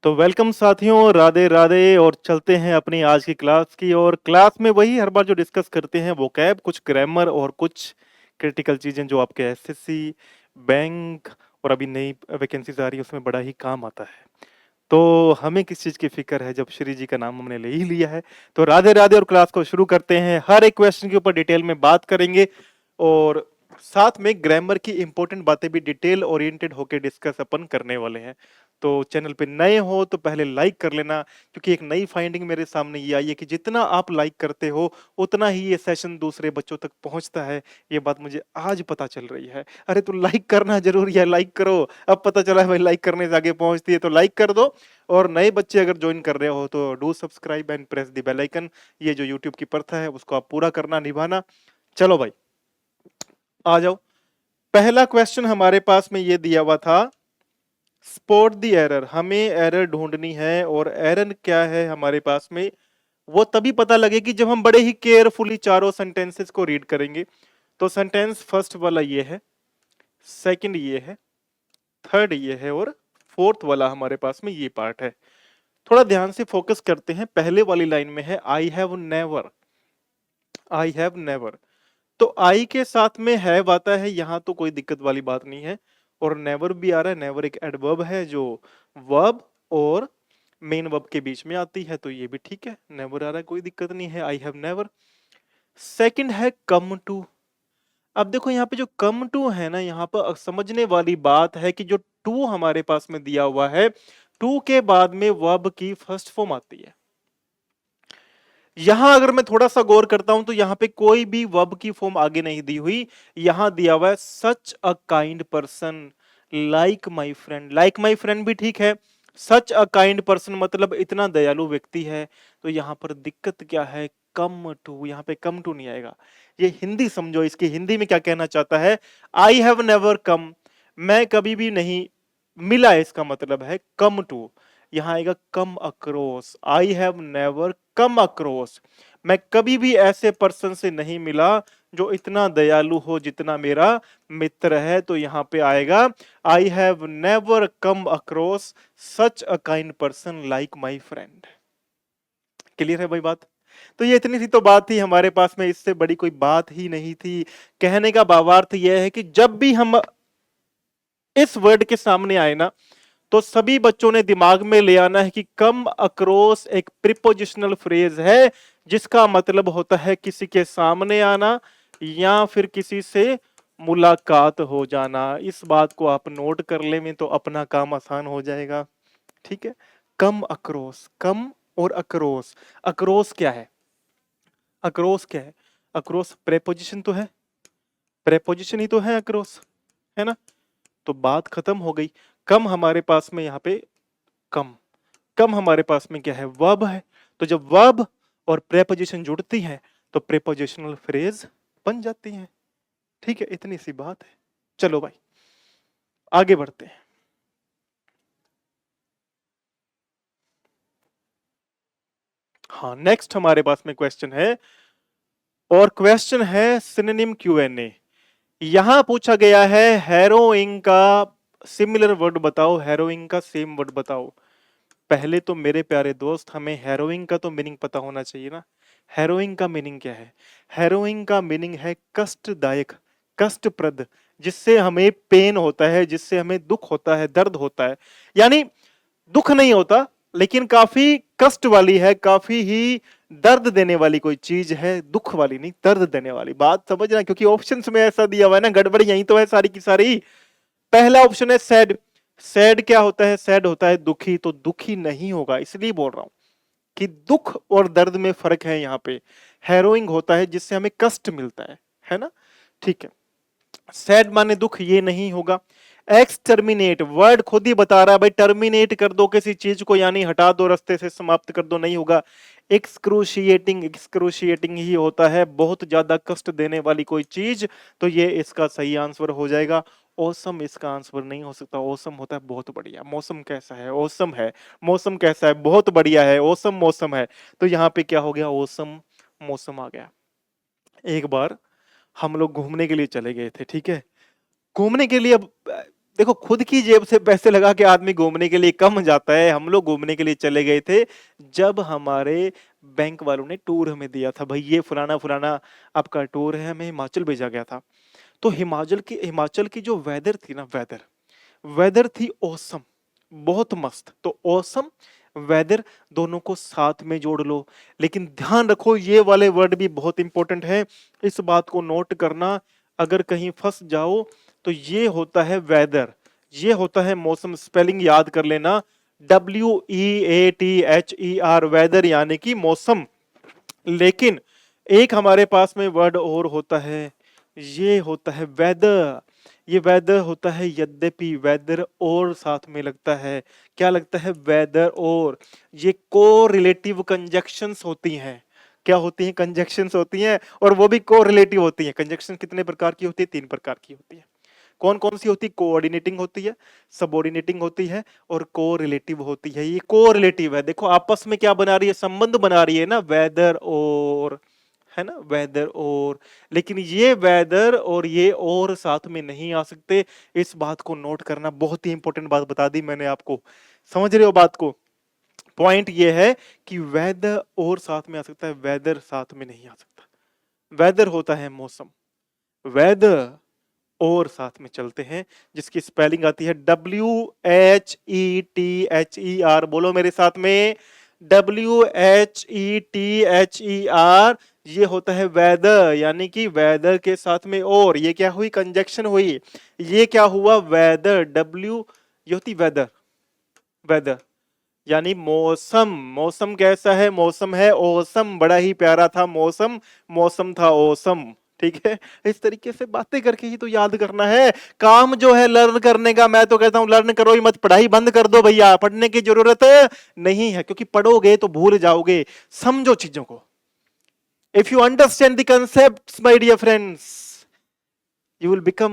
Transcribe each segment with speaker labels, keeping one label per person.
Speaker 1: तो वेलकम साथियों, राधे राधे। और चलते हैं अपनी आज की क्लास की। और क्लास में वही हर बार जो डिस्कस करते हैं वोकैब, कुछ ग्रामर और कुछ क्रिटिकल चीज़ें जो आपके एसएससी, बैंक और अभी नई वैकेंसीज आ रही है उसमें बड़ा ही काम आता है। तो हमें किस चीज़ की फिक्र है जब श्री जी का नाम हमने ले ही लिया है। तो राधे राधे और क्लास को शुरू करते हैं। हर एक क्वेश्चन के ऊपर डिटेल में बात करेंगे और साथ में ग्रामर की इंपॉर्टेंट बातें भी डिटेल ओरिएंटेड होकर डिस्कस अपन करने वाले हैं। तो चैनल पे नए हो तो पहले लाइक कर लेना, क्योंकि एक नई फाइंडिंग मेरे सामने ये आई है कि जितना आप लाइक करते हो उतना ही ये सेशन दूसरे बच्चों तक पहुंचता है। ये बात मुझे आज पता चल रही है। अरे तो लाइक करना जरूरी है, लाइक करो। अब पता चला है भाई लाइक करने से आगे पहुंचती है, तो लाइक कर दो। और नए बच्चे अगर ज्वाइन कर रहे हो तो do subscribe and press the bell icon. ये जो यूट्यूब की प्रथा है उसको आप पूरा करना, निभाना। चलो भाई आ जाओ। पहला क्वेश्चन हमारे पास में ये दिया हुआ था, स्पॉट द एरर। हमें एरर ढूंढनी है और एरर क्या है हमारे पास में वो तभी पता लगेगी जब हम बड़े ही केयरफुली चारों सेंटेंसेस को रीड करेंगे। तो सेंटेंस फर्स्ट वाला ये है, सेकंड ये है, थर्ड ये है और फोर्थ वाला हमारे पास में ये पार्ट है। थोड़ा ध्यान से फोकस करते हैं। पहले वाली लाइन में है आई have never, I have never. तो आई के साथ में हैव आता है, यहां तो कोई दिक्कत वाली बात नहीं है। और नेवर भी आ रहा है। नेवर एक एडवर्ब है जो वर्ब और मेन वर्ब के बीच में आती है, तो ये भी ठीक है। नेवर आ रहा है, कोई दिक्कत नहीं है। आई हैव नेवर। सेकंड है कम टू। अब देखो यहाँ पे जो कम टू है ना, यहाँ पर समझने वाली बात है कि जो टू हमारे पास में दिया हुआ है, टू के बाद में वर्ब की फर्स्ट फॉर्म आती है। यहां अगर मैं थोड़ा सा गौर करता हूं तो यहां पे कोई भी वर्ब की फॉर्म आगे नहीं दी हुई। यहां दिया हुआ है such a kind person, like my friend. Like my friend भी ठीक है, सच अ काइंड पर्सन मतलब इतना दयालु व्यक्ति है। तो यहां पर दिक्कत क्या है, कम टू। यहां पे कम टू नहीं आएगा। ये हिंदी समझो, इसकी हिंदी में क्या कहना चाहता है, आई हैव नेवर कम, मैं कभी भी नहीं मिला, इसका मतलब है कम टू। यहां आएगा come across. I have never come across, मैं कभी भी ऐसे पर्सन से नहीं मिला जो इतना दयालु हो जितना मेरा मित्र है। तो यहां पे आएगा आई have never come across such a kind person like my friend. Clear है भाई बात? तो ये इतनी सी तो बात थी हमारे पास में, इससे बड़ी कोई बात ही नहीं थी। कहने का भावार्थ यह है कि जब भी हम इस वर्ड के सामने आए ना, तो सभी बच्चों ने दिमाग में ले आना है कि कम अक्रॉस एक प्रीपोजिशनल फ्रेज है जिसका मतलब होता है किसी के सामने आना या फिर किसी से मुलाकात हो जाना। इस बात को आप नोट कर ले में तो अपना काम आसान हो जाएगा। ठीक है, कम अक्रॉस, कम और अक्रॉस। अक्रॉस क्या है, अक्रॉस क्या है? अक्रॉस प्रेपोजिशन तो है, प्रेपोजिशन ही तो है अक्रॉस, है ना? तो बात खत्म हो गई। कम हमारे पास में यहाँ पे कम, कम हमारे पास में क्या है, वर्ब है। तो जब वर्ब और प्रेपोजिशन जुड़ती हैं तो प्रेपोजिशनल फ्रेज बन जाती हैं। ठीक है, इतनी सी बात है। चलो भाई आगे बढ़ते हैं। हाँ, नेक्स्ट हमारे पास में क्वेश्चन है, और क्वेश्चन है सिनोनिम क्यूएनए। यहां पूछा गया है हैरोइंग का सिमिलर वर्ड बताओ, हैरोइंग का सेम वर्ड बताओ। पहले तो मेरे प्यारे दोस्त हमें हैरोइंग का तो मीनिंग पता होना चाहिए ना। हैरोइंग का मीनिंग क्या है? हैरोइंग का मीनिंग है कष्टदायक, कष्टप्रद, जिससे हमें पेन होता है, जिससे हमें दुख होता है, दर्द होता है। यानी दुख नहीं होता लेकिन काफी कष्ट वाली है, काफी ही दर्द देने वाली कोई चीज है। दुख वाली नहीं, दर्द देने वाली। बात समझना, क्योंकि ऑप्शंस में ऐसा दिया हुआ है ना, गड़बड़ यही तो है सारी की सारी। पहला ऑप्शन है सैड। सैड क्या होता है? सैड होता है दुखी, तो दुखी नहीं होगा। इसलिए बोल रहा हूं कि दुख और दर्द में फर्क है यहाँ पे। हैरोइंग होता है जिससे हमें कष्ट मिलता है ना? ठीक है, सैड माने दुख, ये नहीं होगा। एक्सटर्मिनेट, वर्ड खुद ही बता रहा है भाई, टर्मिनेट कर दो किसी चीज को, यानी हटा दो, रास्ते से समाप्त कर दो, नहीं होगा। एक्सक्रूशिएटिंग, एक्सक्रूशिएटिंग ही होता है बहुत ज्यादा कष्ट देने वाली कोई चीज। तो ये इसका सही आंसर हो जाएगा। ओसम इसका आंसर नहीं हो सकता। ओसम होता है बहुत बढ़िया। मौसम कैसा है? ओसम है। मौसम कैसा है? बहुत बढ़िया है। ओसम मौसम है। तो यहाँ पे क्या हो गया? ओसम मौसम आ गया। एक बार हम लोग घूमने के लिए चले गए थे, ठीक है? घूमने के लिए अब देखो खुद की जेब से पैसे लगा के आदमी घूमने के लिए कम जाता है। हम लोग घूमने के लिए चले गए थे जब हमारे बैंक वालों ने टूर हमें दिया था, भाई ये फलाना फलाना आपका टूर है, हमें हिमाचल भेजा गया था। तो हिमाचल की जो वेदर थी ना, वेदर थी औसम, बहुत मस्त। तो औसम वेदर दोनों को साथ में जोड़ लो। लेकिन ध्यान रखो ये वाले वर्ड भी बहुत इंपॉर्टेंट है, इस बात को नोट करना। अगर कहीं फंस जाओ तो ये होता है वेदर, ये होता है मौसम। स्पेलिंग याद कर लेना, WEATHER, वेदर यानी कि मौसम। लेकिन एक हमारे पास में वर्ड और होता है, ये होता है वेदर। ये वेदर होता है, यद्यपि वेदर और साथ में लगता है। क्या लगता है? वेदर और। ये कोरिलेटिव कंजक्शंस होती हैं। क्या होती हैं? कंजक्शंस होती हैं, और वो भी कोरिलेटिव होती हैं। कंजक्शन कितने प्रकार की होती है? 3 प्रकार की होती है। कौन कौन सी होती है? कोऑर्डिनेटिंग होती है, सबऑर्डिनेटिंग होती है, और कोरिलेटिव होती है। ये कोरिलेटिव है, देखो आपस में क्या बना रही है? संबंध बना रही है ना, वेदर और, है ना, वेदर और। लेकिन ये वेदर और ये और साथ में नहीं आ सकते। इस बात को नोट करना, बहुत ही इंपॉर्टेंट बात बता दी मैंने आपको। समझ रहे हो बात को? पॉइंट ये है कि वेदर और साथ में आ सकता है, वेदर साथ में नहीं आ सकता। वेदर होता है मौसम, वेदर और साथ में चलते हैं, जिसकी स्पेलिंग आती है WHETHER। बोलो मेरे साथ में, WHETHER। ये होता है वेदर, यानी कि वेदर के साथ में और। ये क्या हुई? कंजक्शन हुई। ये क्या हुआ? वेदर। डब्ल्यू ये होती वेदर, वेदर यानी मौसम। मौसम कैसा है? मौसम है औसम, बड़ा ही प्यारा था मौसम, मौसम था औसम। ठीक है, इस तरीके से बातें करके ही तो याद करना है। काम जो है लर्न करने का, मैं तो कहता हूं लर्न करो ही मत, पढ़ाई बंद कर दो भैया, पढ़ने की जरूरत नहीं है, क्योंकि पढ़ोगे तो भूल जाओगे। समझो चीजों को। If you understand the concept my dear friends, you will become,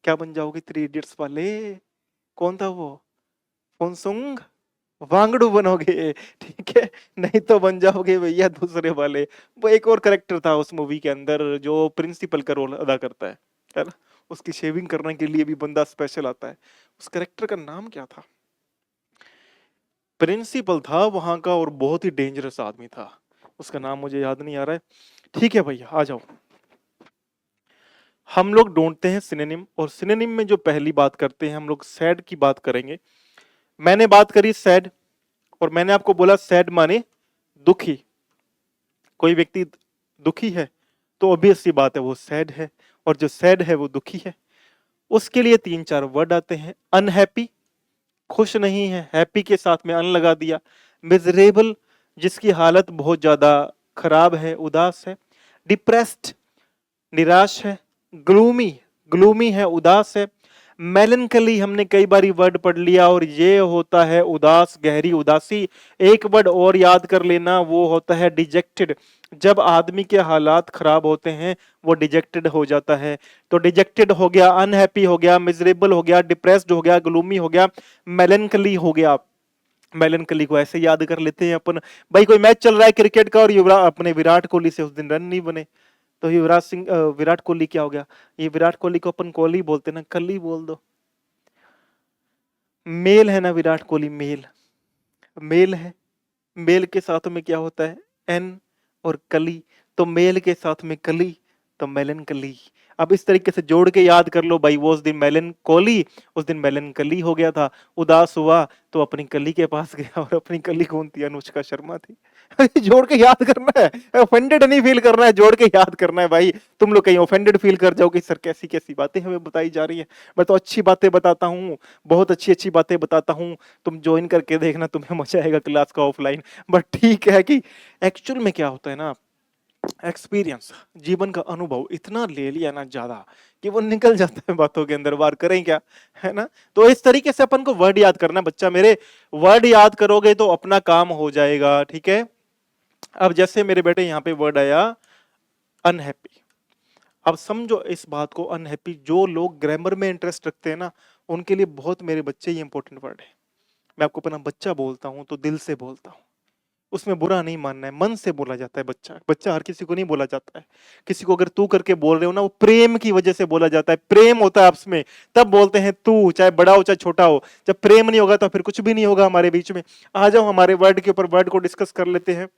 Speaker 1: क्या बन जाओगे? 3 इडियट्स वाले। कौन था वो? फुनसुंग वांगडू बनोगे। ठीक है, नहीं तो बन जाओगे भैया दूसरे वाले। वो एक और करेक्टर था उस मूवी के अंदर जो प्रिंसिपल का रोल अदा करता है ना? उसकी शेविंग करने के लिए भी बंदा स्पेशल आता है। उस करेक्टर का नाम क्या था? प्रिंसिपल था वहां का, और बहुत ही डेंजरस आदमी था। उसका नाम मुझे याद नहीं आ रहा है। ठीक है भैया, आ जाओ। हम लोग ढूंढते हैं सिनोनिम, और सिनोनिम में जो पहली बात करते हैं हम लोग सैड की बात करेंगे। मैंने बात करी सैड, और मैंने आपको बोला सैड माने दुखी। कोई व्यक्ति दुखी है तो ऑब्वियस सी बात है वो सैड है, और जो सैड है वो दुखी है। उसके लिए 3-4 वर्ड आते हैं। अनहैप्पी, खुश नहीं है, हैप्पी के साथ में अन लगा दिया। मिजरेबल, जिसकी हालत बहुत ज्यादा खराब है, उदास है। डिप्रेस्ड, निराश है। ग्लूमी, ग्लूमी है, उदास है। मेलनकली हमने कई बार वर्ड पढ़ लिया, और ये होता है उदास, गहरी उदासी। एक वर्ड और याद कर लेना, वो होता है डिजेक्टेड। जब आदमी के हालात खराब होते हैं वो डिजेक्टेड हो जाता है। तो डिजेक्टेड हो गया, अनहैप्पी हो गया, मिजरेबल हो गया, डिप्रेस्ड हो गया, ग्लूमी हो गया, मेलनकली हो गया। मेलनकली को ऐसे याद कर लेते हैं अपन, भाई कोई मैच चल रहा है क्रिकेट का, और युवराज अपने विराट कोहली से उस दिन रन नहीं बने, तो युवराज सिंह विराट कोहली क्या हो गया? ये विराट कोहली को अपन कोहली बोलते ना, कली बोल दो। मेल है ना विराट कोहली, मेल, मेल है। मेल के साथ में क्या होता है? एन और कली। तो मेल के साथ में कली, तो मेलन कली। अब इस तरीके से जोड़ के याद कर लो भाई, वो उस दिन मेलन कोहली, उस दिन मेलन कली हो गया था। उदास हुआ तो अपनी कली के पास गया, और अपनी कली कौन थी? अनुष्का शर्मा थी। जोड़ के याद करना है, ऑफेंडेड नहीं फील करना है, जोड़ के याद करना है भाई। तुम लोग कहीं ऑफेंडेड फील कर जाओगे, सर कैसी कैसी बातें हमें बताई जा रही है। मैं तो अच्छी बातें बताता हूँ, बहुत अच्छी अच्छी बातें बताता हूँ। तुम ज्वाइन करके देखना, तुम्हें मजा आएगा क्लास का ऑफलाइन। बट ठीक है कि एक्चुअल में क्या होता है ना, एक्सपीरियंस, जीवन का अनुभव इतना ले लिया ना ज्यादा कि वो निकल जाता है बातों के अंदर, बार करें क्या, है ना? तो इस तरीके से अपन को वर्ड याद करना, बच्चा मेरे। वर्ड याद करोगे तो अपना काम हो जाएगा, ठीक है? अब जैसे मेरे बेटे यहाँ पे वर्ड आया अनहैप्पी। अब समझो इस बात को, अनहैप्पी, जो लोग ग्रामर में इंटरेस्ट रखते हैं ना, उनके लिए बहुत, मेरे बच्चे, ये इंपॉर्टेंट वर्ड है। मैं आपको अपना बच्चा बोलता हूं तो दिल से बोलता हूं। उसमें बुरा नहीं मानना है, मन से बोला जाता है बच्चा। बच्चा हर किसी को नहीं बोला जाता है। किसी को अगर तू करके बोल रहे हो ना, वो प्रेम की वजह से बोला जाता है, प्रेम होता है आपस में, तब बोलते हैं तू, चाहे बड़ा हो चाहे छोटा हो। जब प्रेम नहीं होगा तो फिर कुछ भी नहीं होगा हमारे बीच में। आ जाओ हमारे वर्ड के ऊपर, वर्ड को डिस्कस कर लेते हैं।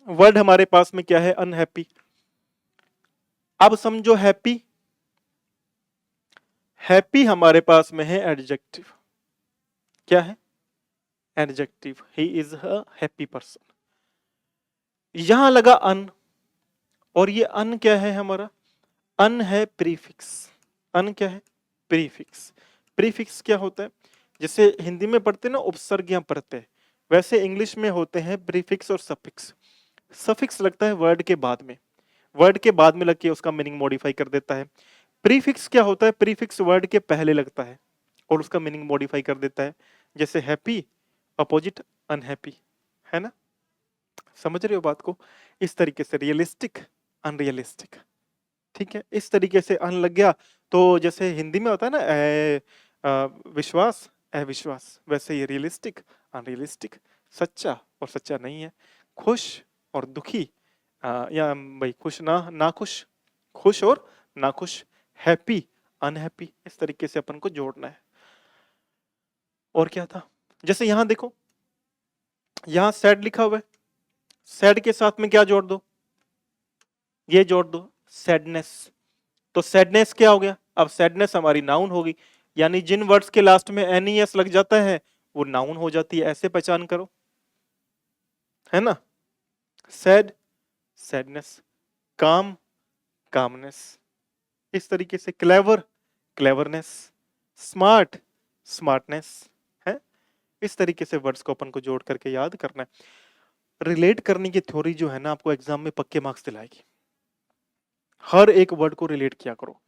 Speaker 1: वर्ड हमारे पास में क्या है? अनहैप्पी। अब समझो हैप्पी, हैप्पी हमारे पास में है एडजेक्टिव। क्या है? Adjective. He is a happy person. यहां लगा अन, और ये अन क्या है हमारा? अन है प्रीफिक्स। अन क्या है? प्रीफिक्स। प्रीफिक्स क्या होता है? जैसे हिंदी में पढ़ते ना उपसर्ग या प्रत्यय, वैसे इंग्लिश में होते हैं प्रीफिक्स और सफिक्स। सफिक्स लगता है वर्ड के बाद में, वर्ड के बाद में लग के उसका मीनिंग मॉडिफाई कर देता है। प्रीफिक्स क्या होता है? प्रीफिक्स वर्ड के पहले लगता है और उसका मीनिंग मॉडिफाई कर देता है। जैसे हैप्पी अपोजिट अनहैप्पी, है ना? समझ रहे हो बात को? इस तरीके से रियलिस्टिक अनरियलिस्टिक, ठीक है, इस तरीके से अन लग गया। तो जैसे हिंदी में होता है ना विश्वास अविश्वास, वैसे ये रियलिस्टिक अनरियलिस्टिक, सच्चा और सच्चा नहीं है, खुश और दुखी, या भाई खुश ना नाखुश, खुश और नाखुश, हैप्पी अनहैप्पी, इस तरीके से अपन को जोड़ना है। और क्या था? जैसे यहां देखो, यहां सैड लिखा हुआ है, सैड के साथ में क्या जोड़ दो? ये जोड़ दो सैडनेस। तो सैडनेस क्या हो गया? अब सैडनेस हमारी नाउन होगी, यानी जिन वर्ड्स के लास्ट में एनईएस लग जाता है वो नाउन हो जाती है। ऐसे पहचान करो, है ना? सैड सैडनेस, काम कामनेस, इस तरीके से। क्लेवर क्लेवरनेस, स्मार्ट स्मार्टनेस, है। इस तरीके से वर्ड्स को अपन को जोड़ करके याद करना है। रिलेट करने की थ्योरी जो है ना, आपको एग्जाम में पक्के मार्क्स दिलाएगी। हर एक वर्ड को रिलेट किया करो।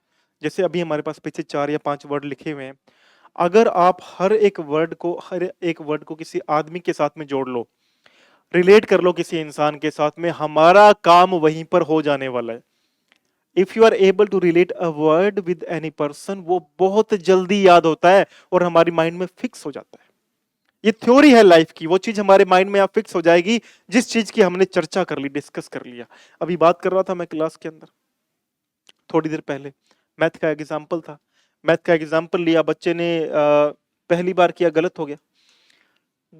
Speaker 1: जैसे अभी हमारे पास पीछे 4 या 5 वर्ड लिखे हुए हैं, अगर आप हर एक वर्ड को किसी आदमी के साथ में जोड़ लो, रिलेट कर लो किसी इंसान के साथ में, हमारा काम वहीं पर हो जाने वाला है। If you are able to relate a word with any person, वो बहुत जल्दी याद होता है और हमारी माइंड में फिक्स हो जाता है। ये थ्योरी है लाइफ की, वो चीज हमारे माइंड में आप फिक्स हो जाएगी जिस चीज की हमने चर्चा कर ली, डिस्कस कर लिया। अभी बात कर रहा था मैं क्लास के अंदर थोड़ी देर पहले, मैथ का एग्जाम्पल था। मैथ का एग्जाम्पल लिया, बच्चे ने पहली बार किया, गलत हो गया।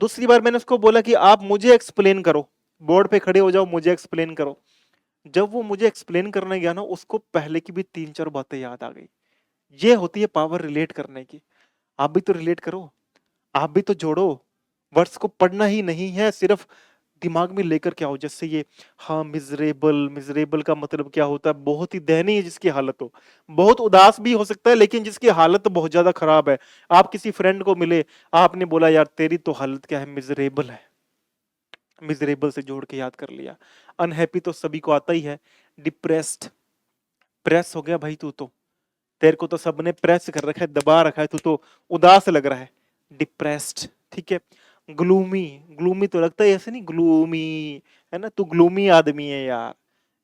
Speaker 1: दूसरी बार मैंने उसको बोला कि आप मुझे एक्सप्लेन करो, बोर्ड पे खड़े हो जाओ, मुझे एक्सप्लेन करो। जब वो मुझे एक्सप्लेन करने गया ना, उसको पहले की भी 3-4 बातें याद आ गई। ये होती है पावर रिलेट करने की। आप भी तो रिलेट करो, आप भी तो जोड़ो। वर्ड्स को पढ़ना ही नहीं है, सिर्फ दिमाग में लेकर के आओ। जैसे ये, हाँ मिजरेबल, मिजरेबल का मतलब क्या होता है? बहुत ही दयनीय जिसकी हालत हो। बहुत उदास भी हो सकता है, लेकिन जिसकी हालत बहुत ज्यादा खराब है। आप किसी फ्रेंड को मिले, आपने बोला यार तेरी तो हालत क्या है, मिजरेबल है। मिजरेबल से जोड़ के याद कर लिया। अनहैप्पी तो सभी को आता ही है। डिप्रेस्ड, प्रेस हो गया भाई तू तो, तेरे को तो सबने प्रेस कर रखा है, दबा रखा है, तू तो उदास लग रहा है, डिप्रेस्ड, ठीक है। ग्लूमी, ग्लूमी तो लगता है ऐसे नहीं, ग्लूमी, है ना, तू ग्लूमी आदमी है यार,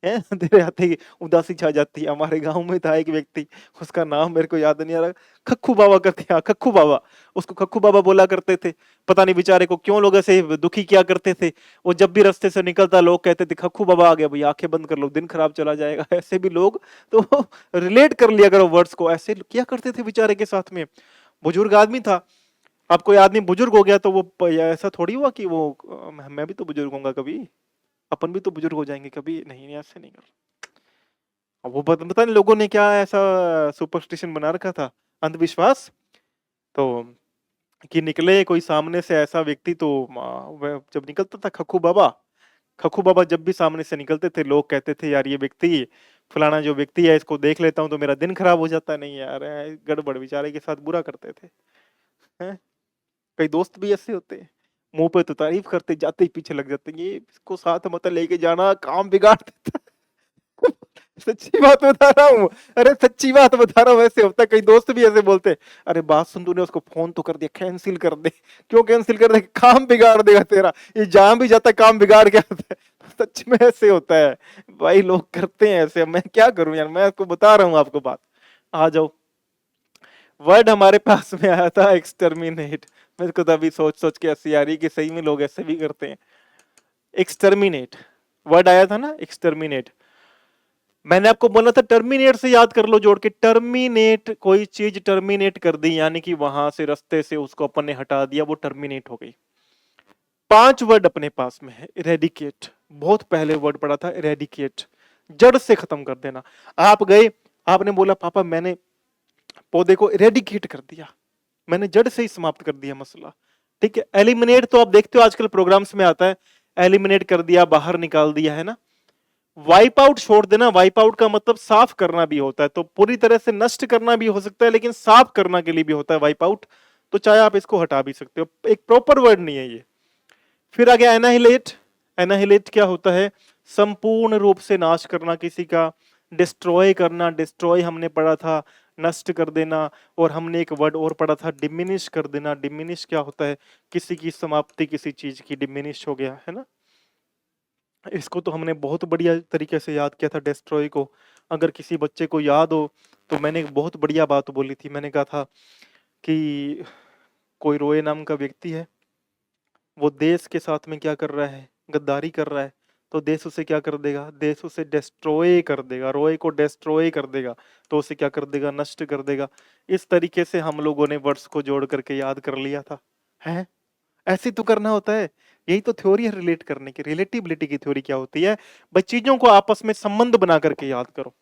Speaker 1: है तेरे आते ही उदासी छा जाती है। हमारे गांव में था एक व्यक्ति, उसका नाम मेरे को याद नहीं आ रहा, खक्खू बाबा करते, हाँ खक्खू बाबा, उसको खक्खू बाबा बोला करते थे। पता नहीं बेचारे को क्यों लोग ऐसे दुखी किया करते थे। वो जब भी रास्ते से निकलता लोग कहते थे खक्खू बाबा आ गया भाई, आंखें बंद कर लो, दिन खराब चला जाएगा। ऐसे भी लोग तो रिलेट कर लिया करो वर्ड्स को, ऐसे किया करते थे बेचारे के साथ में। बुजुर्ग आदमी था। अब कोई आदमी बुजुर्ग हो गया तो वो ऐसा थोड़ी हुआ कि वो मैं भी तो बुजुर्ग होऊंगा कभी, अपन भी तो बुजुर्ग हो जाएंगे कभी, नहीं नहीं ऐसे नहीं कर। अब वो पता नहीं लोगों ने क्या ऐसा सुपरस्टिशन बना रखा था, अंधविश्वास। तो कि निकले कोई सामने से ऐसा व्यक्ति तो वह जब निकलता था खक्खू बाबा, खक्खू बाबा जब भी सामने से निकलते थे लोग कहते थे यार ये व्यक्ति फलाना जो व्यक्ति है इसको देख लेता हूँ तो मेरा दिन खराब हो जाता है। नहीं यार, गड़बड़, बेचारे के साथ बुरा करते थे, हैं? कई दोस्त भी ऐसे होते हैं, मुंह पे तो तारीफ करते, जाते ही पीछे लग जाते हैं, ये इसको साथ मत लेके जाना, काम बिगाड़ देता है। सच्ची बात बता रहा हूँ, अरे सच्ची बात बता रहा हूँ, ऐसे होता है। कई दोस्त भी ऐसे बोलते हैं, अरे बात सुन, तूने उसको फोन तो कर दिया, कैंसिल कर दे। क्यों कैंसिल कर दे? काम बिगाड़ देगा तेरा, ये जहां भी जाता है काम बिगाड़ के आता है। सच में ऐसे होता है भाई, लोग करते हैं ऐसे। मैं क्या करूं यार, मैं आपको बता रहा हूँ आपको बात। आ जाओ, वर्ड हमारे पास में आया था एक्सटर्मिनेट। मेरे को तो अभी सोच सोच के हंसी आ रही है कि सही में लोग ऐसे भी करते हैं। एक्सटर्मिनेट वर्ड आया था ना, एक्सटर्मिनेट। मैंने आपको बोला था टर्मिनेट से याद कर लो जोड़ के। टर्मिनेट, कोई चीज टर्मिनेट कर दी यानी कि वहां से रास्ते से उसको अपन ने हटा दिया, वो टर्मिनेट हो गई। 5 वर्ड अपने पास में है। इरेडिकेट, बहुत पहले वर्ड पढ़ा था इरेडिकेट, जड़ से खत्म कर देना। आप गए, आपने बोला पापा मैंने पौधे को इरेडिकेट कर दिया, मैंने जड़ से ही समाप्त कर दिया मसला। ठीक है। एलिमिनेट तो आप देखते हो आजकल प्रोग्राम्स में आता है, एलिमिनेट कर दिया, बाहर निकाल दिया, है ना। वाइप आउट छोड़ देना, वाइप आउट का मतलब साफ करना भी होता है, तो पूरी तरह से नष्ट करना भी हो सकता है, लेकिन साफ करना के लिए भी होता है वाइप आउट। तो चाहे आप इसको हटा भी सकते हो, एक प्रॉपर वर्ड नहीं है ये। फिर आ गया एनाहिलेट। एनाहिलेट क्या होता है? संपूर्ण रूप से नाश करना किसी का, डिस्ट्रॉय करना। डिस्ट्रॉय हमने पढ़ा था, नष्ट कर देना। और हमने एक वर्ड और पढ़ा था डिमिनिश कर देना। डिमिनिश क्या होता है? किसी की समाप्ति, किसी चीज की डिमिनिश हो गया, है ना। इसको तो हमने बहुत बढ़िया तरीके से याद किया था डिस्ट्रॉय को। अगर किसी बच्चे को याद हो तो मैंने एक बहुत बढ़िया बात बोली थी। मैंने कहा था कि कोई रोए नाम का व्यक्ति है, वो देश के साथ में क्या कर रहा है? गद्दारी कर रहा है। तो देश उसे क्या कर देगा? देश उसे डिस्ट्रॉय कर देगा। रोए को डिस्ट्रॉय कर देगा, तो उसे क्या कर देगा? नष्ट कर देगा। इस तरीके से हम लोगों ने वर्ड्स को जोड़ करके याद कर लिया था, है। ऐसे तो करना होता है। यही तो थ्योरी है रिलेट करने की। रिलेटिबिलिटी की थ्योरी क्या होती है? भाई चीजों को आपस में संबंध बना करके याद करो।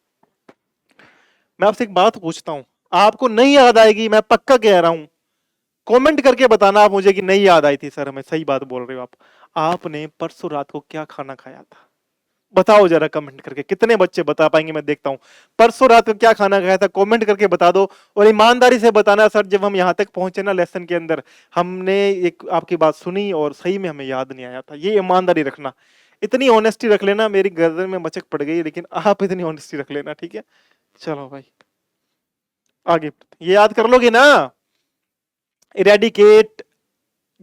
Speaker 1: मैं आपसे एक बात पूछता हूं, आपको नहीं याद आएगी, मैं पक्का कह रहा हूं। कमेंट करके बताना आप मुझे कि नहीं याद आई थी। सर हमें सही बात बोल रहे हो आप। आपने परसों रात को क्या खाना खाया था? बताओ जरा कमेंट करके। कितने बच्चे बता पाएंगे मैं देखता हूं। परसों रात को क्या खाना खाया था? कमेंट करके बता दो। और ईमानदारी से बताना सर, जब हम यहां तक पहुंचे ना लेसन के अंदर, हमने एक आपकी बात सुनी और सही में हमें याद नहीं आया था। ये ईमानदारी रखना, इतनी ऑनेस्टी रख लेना। मेरी गर्दन में मचक पड़ गई, लेकिन आप इतनी ऑनेस्टी रख लेना, ठीक है। चलो भाई आगे, ये याद कर लोगे ना। इरेडिकेट,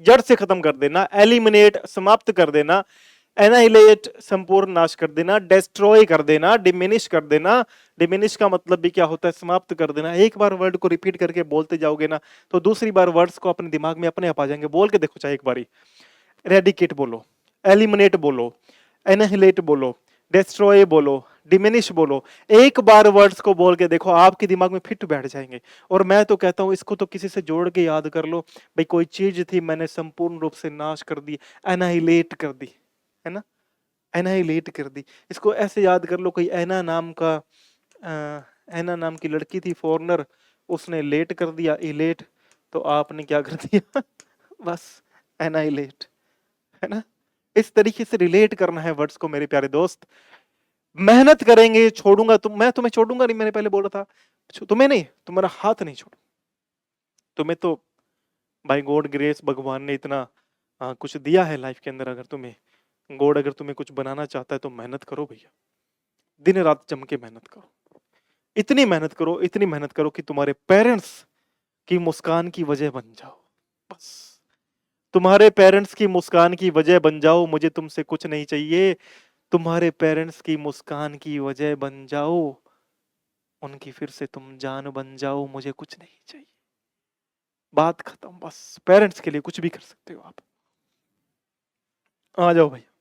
Speaker 1: जड़ से खत्म कर देना। एलिमिनेट, समाप्त कर देना। एनाहिलेट, संपूर्ण नाश कर देना। डिस्ट्रॉय कर देना, डिमिनिश कर देना। डिमिनिश का मतलब भी क्या होता है? समाप्त कर देना। एक बार वर्ड को रिपीट करके बोलते जाओगे ना, तो दूसरी बार वर्ड्स को अपने दिमाग में अपने आप आ जाएंगे। बोल के देखो चाहे एक बारी। रेडिकेट बोलो, एलिमिनेट बोलो, एनाहिलेट बोलो, डिस्ट्रॉय बोलो, डिमिनिश बोलो। एक बार वर्ड्स को बोल के देखो, आपके दिमाग में फिट बैठ जाएंगे। और मैं तो कहता हूं इसको तो किसी से जोड़ के याद कर लो। भाई कोई चीज थी, मैंने संपूर्ण रूप से नाश कर दी, एनाहिलेट कर दी, है ना। एनाहिलेट कर दी। इसको ऐसे याद कर लो, कोई ऐना नाम का ऐना नाम की लड़की थी फॉरनर, उसने लेट कर दिया, इलेट, तो आपने क्या कर दिया? बस एनाहिलेट, है ना। इस तरीके से रिलेट करना है वर्ड्स को मेरे प्यारे दोस्त। मेहनत करेंगे, छोड़ूंगा तुम, मैं तुम्हें छोड़ूंगा नहीं। मैंने पहले बोला था तुम्हें नहीं, तुम्हारा हाथ नहीं छोड़ू। तुम्हें तो बाय गॉड ग्रेस भगवान ने इतना कुछ दिया है लाइफ के अंदर। अगर तुम्हें गॉड अगर तुम्हें कुछ बनाना चाहता है तो मेहनत करो भैया, दिन रात जम के मेहनत करो। इतनी मेहनत करो, इतनी मेहनत करो कि तुम्हारे पेरेंट्स की मुस्कान की वजह बन जाओ। बस तुम्हारे पेरेंट्स की मुस्कान की वजह बन जाओ। मुझे तुमसे कुछ नहीं चाहिए, तुम्हारे पेरेंट्स की मुस्कान की वजह बन जाओ। उनकी फिर से तुम जान बन जाओ। मुझे कुछ नहीं चाहिए, बात खत्म। बस पेरेंट्स के लिए कुछ भी कर सकते हो आप। आ जाओ भैया।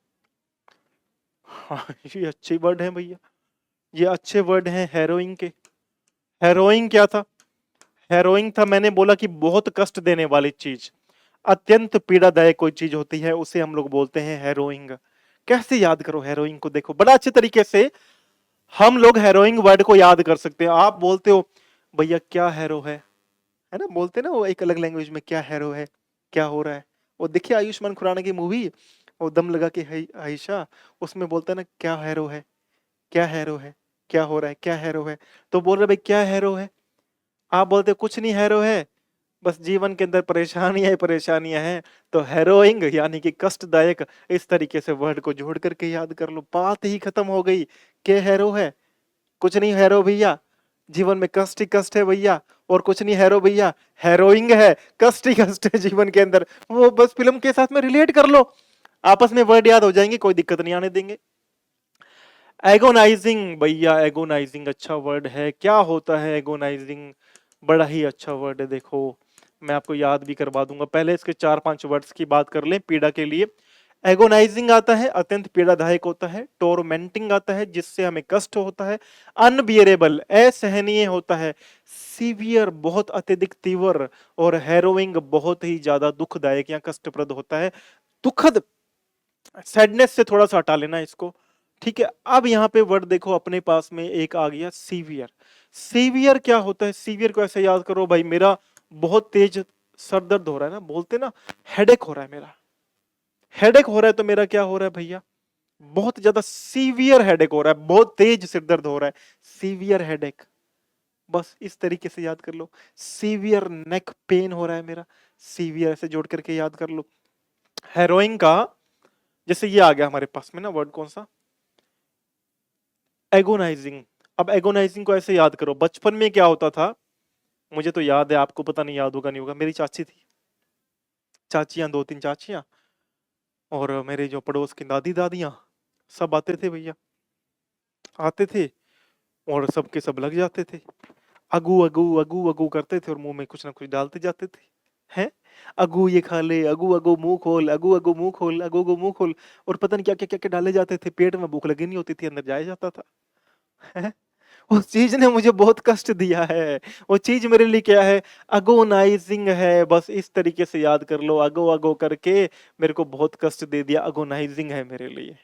Speaker 1: हाँ ये अच्छे वर्ड हैं भैया, ये अच्छे वर्ड हैं हैरोइंग के। हैरोइंग क्या था? हैरोइंग था, मैंने बोला कि बहुत कष्ट देने वाली चीज, अत्यंत पीड़ादायक कोई चीज होती है, उसे हम लोग बोलते हैं हैरोइंग। कैसे याद करो हैरोइंग को? देखो बड़ा अच्छे तरीके से हम लोग हैरोइंग वर्ड को याद कर सकते हैं। आप बोलते हो भैया क्या हैरो है ना, बोलते ना वो एक अलग लैंग्वेज में, क्या हैरो है, क्या हो रहा है। वो देखिए आयुष्मान खुराना की मूवी, वो दम लगा के आयशा, उसमें बोलता है ना क्या हैरो है, क्या हैरो है, क्या हो रहा है, क्या हैरो है। तो बोल रहे भाई क्या हैरो है? आप बोलते कुछ नहीं हैरो है, बस जीवन के अंदर परेशानियां ही परेशानियां हैं। तो हैरोइंग यानी कि कष्टदायक, इस तरीके से वर्ड को जोड़ करके याद कर लो, बात ही खत्म हो गई। क्या हैरो है? कुछ नहीं हैरो भैया, जीवन में कष्ट ही कष्ट है भैया, और कुछ नहीं हैरो भैया, हैरोइंग है, कष्ट ही कष्ट है जीवन के अंदर। वो बस फिल्म के साथ में रिलेट कर लो, आपस में वर्ड याद हो जाएंगे, कोई दिक्कत नहीं आने देंगे। एगोनाइजिंग भैया, एगोनाइजिंग अच्छा वर्ड है। क्या होता है एगोनाइजिंग? बड़ा ही अच्छा वर्ड है। देखो मैं आपको याद भी करवा दूंगा, पहले इसके 4-5 वर्ड्स की बात कर लें पीड़ा के लिए। एगोनाइजिंग आता है, अत्यंत पीड़ादायक होता है। टोरमेंटिंग आता है, जिससे हमें कष्ट होता है। अनबियरेबल, असहनीय होता है। सीवियर, बहुत अत्यधिक तीव्र। और हैरोइंग, बहुत ही ज्यादा दुखदायक या कष्टप्रद होता है। दुखद, सैडनेस से थोड़ा सा हटा लेना इसको, ठीक है। अब यहाँ पे वर्ड देखो अपने पास में एक आ गया सीवियर। सीवियर क्या होता है? सीवियर को ऐसे याद करो भाई, मेरा बहुत तेज सर दर्द हो रहा है ना, बोलते ना हेडेक हो रहा है मेरा। हेडेक हो रहा है तो मेरा क्या हो रहा है भैया? बहुत ज्यादा सीवियर हेडेक हो रहा है, बहुत तेज सिर दर्द हो रहा है, सीवियर हेडेक। बस इस तरीके से याद कर लो। सीवियर नेक पेन हो रहा है मेरा, सीवियर ऐसे जोड़ करके याद कर लो। हेरोइन का जैसे ये आ गया हमारे पास में ना वर्ड, कौन सा? एगोनाइजिंग। अब एगोनाइजिंग को ऐसे याद करो, बचपन में क्या होता था, मुझे तो याद है, आपको पता नहीं याद होगा नहीं होगा। मेरी चाची थी, चाचियां 2-3 चाचियां, और मेरे जो पड़ोस की दादी दादियां, सब आते थे भैया, आते थे और सबके सब लग जाते थे। अगू अगू अगू अगू करते थे और मुंह में कुछ ना कुछ डालते जाते थे। हैं, अगू ये खा ले, अगू अगू मुंह खोल, अगू अगू मुंह खोल, अगू अगू मुंह खोल। और पता नहीं क्या क्या क्या क्या डाले जाते थे, पेट में भूख लगी नहीं होती थी, अंदर जाया जाता था। हैं? उस चीज ने मुझे बहुत कष्ट दिया है। वो चीज मेरे लिए क्या है? अगोनाइजिंग है। बस इस तरीके से याद कर लो, अगो अगो करके मेरे को बहुत कष्ट दे दिया, अगोनाइजिंग है मेरे लिए।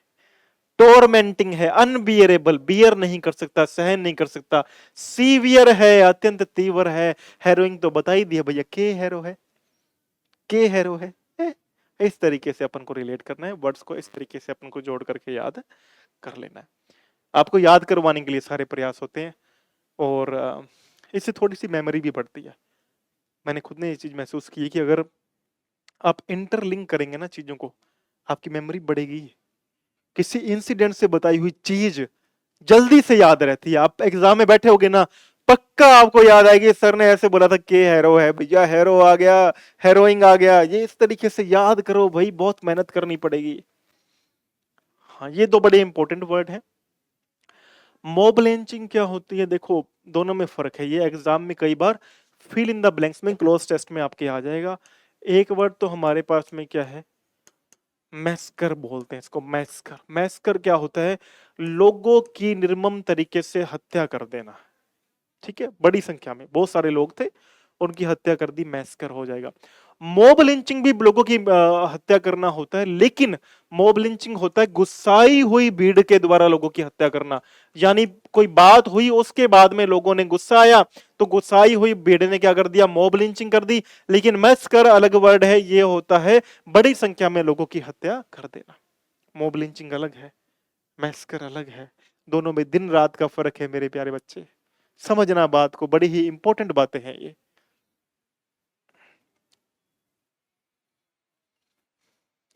Speaker 1: टोरमेंटिंग है, अनबियरेबल, बियर नहीं कर सकता, सहन नहीं कर सकता। सीवियर है, अत्यंत तीव्र है। हैरोइंग तो बता ही दिया भैया, के हैरो है, के हैरो है। इस तरीके से अपन को रिलेट करना है, वर्ड्स को इस तरीके से अपन को जोड़ करके याद कर लेना है। आपको याद करवाने के लिए सारे प्रयास होते हैं, और इससे थोड़ी सी मेमोरी भी बढ़ती है। मैंने खुद ने ये चीज महसूस की है कि अगर आप इंटरलिंक करेंगे ना चीजों को, आपकी मेमोरी बढ़ेगी। किसी इंसिडेंट से बताई हुई चीज जल्दी से याद रहती है। आप एग्जाम में बैठे होगे ना, पक्का आपको याद आएगी, सर ने ऐसे बोला था, के हैरो है भैया, हैरो आ गया, हैरोइंग आ गया। ये इस तरीके से याद करो भाई, बहुत मेहनत करनी पड़ेगी। हाँ, ये दो बड़े इंपॉर्टेंट वर्ड हैं। मॉब लिंचिंग क्या होती है? देखो दोनों में फर्क है, ये एग्जाम में कई बार फिल इन द ब्लैंक्स में, क्लोज टेस्ट में आपके आ जाएगा। एक वर्ड तो हमारे पास में क्या है, मैस्कर बोलते हैं इसको। मैस्कर, मैस्कर क्या होता है? लोगों की निर्मम तरीके से हत्या कर देना। ठीक है, बड़ी संख्या में बहुत सारे लोग थे, उनकी हत्या कर दी, मैस्कर हो जाएगा। मॉब लिंचिंग भी लोगों की हत्या करना होता है, लेकिन मॉब लिंचिंग होता है गुस्साई हुई भीड़ के द्वारा लोगों की हत्या करना। यानी कोई बात हुई, उसके बाद में लोगों ने गुस्सा आया, तो गुस्साई हुई भीड़ ने क्या कर दिया? मॉब लिंचिंग कर दी। लेकिन मैस्कर अलग वर्ड है, ये होता है बड़ी संख्या में लोगों की हत्या कर देना। मॉब लिंचिंग अलग है, मैस्कर अलग है। दोनों में दिन रात का फर्क है मेरे प्यारे बच्चे, समझना बात को, बड़ी ही इंपॉर्टेंट बातें हैं ये।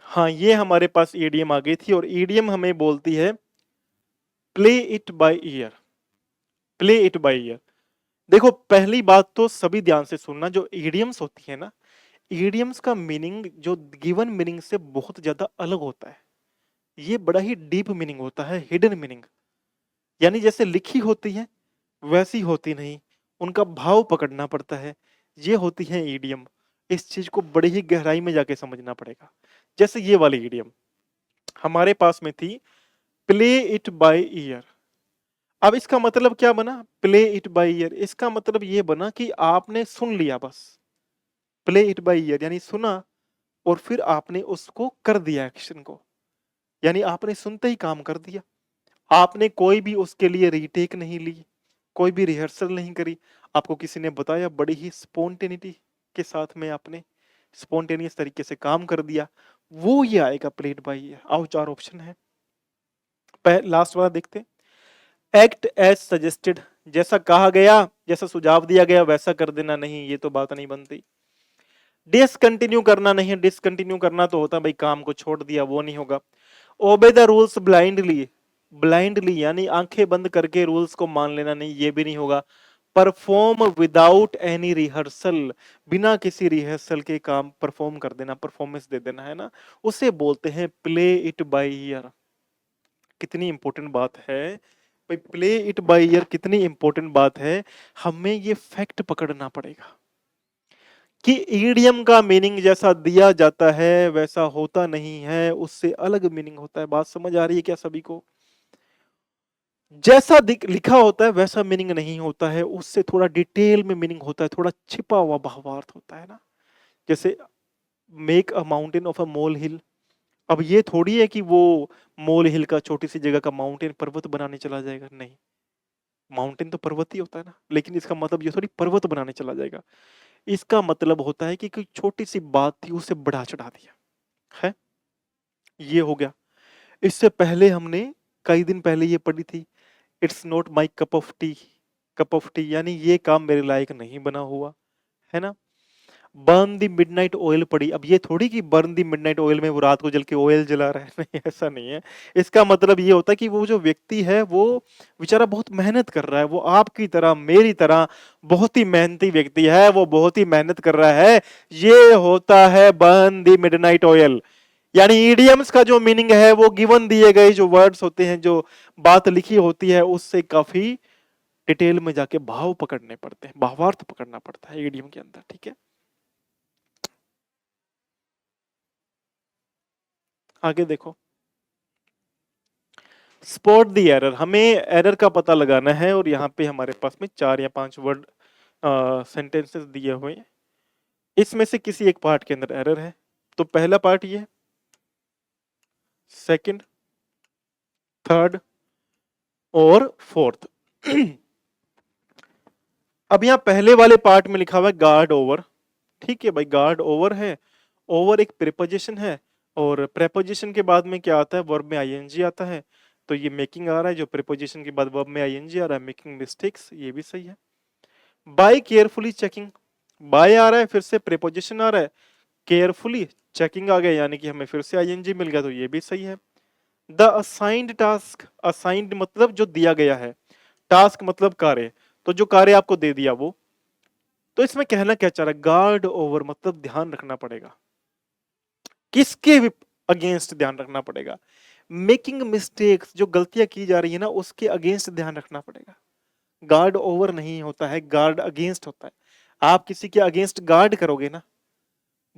Speaker 1: हाँ, ये हमारे पास ईडीएम आ गई थी, और ईडीएम हमें बोलती है play it by year. Play it by year. देखो पहली बात तो सभी ध्यान से सुनना, जो ईडियम्स होती है ना, ईडियम्स का मीनिंग जो गिवन मीनिंग से बहुत ज्यादा अलग होता है। ये बड़ा ही डीप मीनिंग होता है, हिडन मीनिंग। यानी जैसे लिखी होती है वैसी होती नहीं, उनका भाव पकड़ना पड़ता है। ये होती है ईडियम। इस चीज को बड़ी ही गहराई में जाके समझना पड़ेगा। जैसे ये वाली ईडियम हमारे पास में थी, प्ले इट बाय ईयर। अब इसका मतलब क्या बना? प्ले इट बाय ईयर, इसका मतलब ये बना कि आपने सुन लिया बस। प्ले इट बाय ईयर यानी सुना, और फिर आपने उसको कर दिया एक्शन को। यानी आपने सुनते ही काम कर दिया। आपने कोई भी उसके लिए रीटेक नहीं ली, कोई भी रिहर्सल नहीं करी। आपको किसी ने बताया, बड़ी ही स्पॉन्टेनिटी के साथ में आपने स्पॉन्टेनियस तरीके से काम कर दिया, वो ये आएगा प्लेड बाय ईयर। आओ 4 ऑप्शन है। लास्ट वाला देखते हैं। एक्ट एज सजेस्टेड, जैसा कहा गया, जैसा सुझाव दिया गया वैसा कर देना, नहीं ये तो बात नहीं बनती। डिसकंटिन्यू करना नहीं है, डिसकंटिन्यू करना तो होता है भाई काम को छोड़ दिया, वो नहीं होगा। Obey the rules blindly, blindly यानी आंखें बंद करके रूल्स को मान लेना, नहीं ये भी नहीं होगा। परफॉर्म विदाउट एनी रिहर्सल, बिना किसी रिहर्सल के काम परफॉर्म कर देना, परफॉर्मेंस दे देना, है ना, उसे बोलते हैं प्ले इट बाय ईयर। कितनी इंपॉर्टेंट बात है, भाई प्ले इट बाय ईयर कितनी इंपॉर्टेंट बात है, हमें ये फैक्ट पकड़ना पड़ेगा कि ईडियम का मीनिंग जैसा दिया जाता है वैसा होता नहीं है, उससे अलग मीनिंग होता है। बात समझ आ रही है क्या सभी को? जैसा लिखा होता है वैसा मीनिंग नहीं होता है, उससे थोड़ा डिटेल में मीनिंग होता है, थोड़ा छिपा हुआ भावार्थ होता है ना। जैसे make a mountain of a molehill, अब ये थोड़ी है कि वो मोल हिल का छोटी सी जगह का माउंटेन पर्वत बनाने चला जाएगा, नहीं, माउंटेन तो पर्वत ही होता है ना, लेकिन इसका मतलब ये थोड़ी पर्वत बनाने चला जाएगा। इसका मतलब होता है कि कोई छोटी सी बात थी उसे बढ़ा चढ़ा दिया है। ये हो गया। इससे पहले हमने कई दिन पहले ये पढ़ी थी, it's not my cup of T. Cup of T यानी ये काम मेरे लायक नहीं बना हुआ है ना। बर्न दी मिडनाइट ऑयल पड़ी, अब ये थोड़ी कि बर्न दी मिडनाइट ऑयल में वो रात को जल के ऑयल जला रहा है नहीं, ऐसा नहीं है। इसका मतलब ये होता है कि वो जो व्यक्ति है वो बेचारा बहुत मेहनत कर रहा है, वो आपकी तरह मेरी तरह बहुत ही मेहनती व्यक्ति है, वो बहुत ही मेहनत कर रहा है। ये होता है बर्न दी मिडनाइट ऑयल। यानी ईडियम्स का जो मीनिंग है वो गिवन दिए गए जो वर्ड्स होते हैं, जो बात लिखी होती है, उससे काफी डिटेल में जाके भाव पकड़ने पड़ते हैं, भावार्थ पकड़ना पड़ता है ईडियम के अंदर। ठीक है, आगे देखो। स्पॉट द एरर, हमें एरर का पता लगाना है और यहाँ पे हमारे पास में 4 या 5 वर्ड सेंटेंसेस दिए हुए हैं, इसमें से किसी एक पार्ट के अंदर एरर है। तो पहला पार्ट ये, सेकंड, थर्ड और फोर्थ। अब यहाँ पहले वाले पार्ट में लिखा हुआ है गार्ड ओवर। ठीक है भाई, गार्ड ओवर है, ओवर एक प्रीपोजिशन है और प्रीपोजिशन के बाद में क्या आता है, वर्ब में आईएनजी आता है। तो ये मेकिंग आ रहा है, जो प्रीपोजिशन के बाद वर्ब में आईएनजी आ रहा है, मेकिंग मिस्टेक्स, ये भी सही है। बाय केयरफुली चेकिंग, बाय आ रहा है, फिर से प्रीपोजिशन आ रहा है, केयरफुली चेकिंग आ गया, यानी कि हमें फिर से आईएनजी मिल गया, तो ये भी सही है। द असाइंड टास्क, असाइंड मतलब जो दिया गया है, टास्क मतलब कार्य, तो जो कार्य आपको दे दिया वो। तो इसमें कहना क्या चाह रहा है, गार्ड ओवर मतलब ध्यान रखना पड़ेगा, किसके अगेंस्ट ध्यान रखना पड़ेगा, मेकिंग मिस्टेक्स, जो गलतियां की जा रही है ना उसके अगेंस्ट ध्यान रखना पड़ेगा। गार्ड ओवर नहीं होता है, गार्ड अगेंस्ट होता है। आप किसी के अगेंस्ट गार्ड करोगे ना,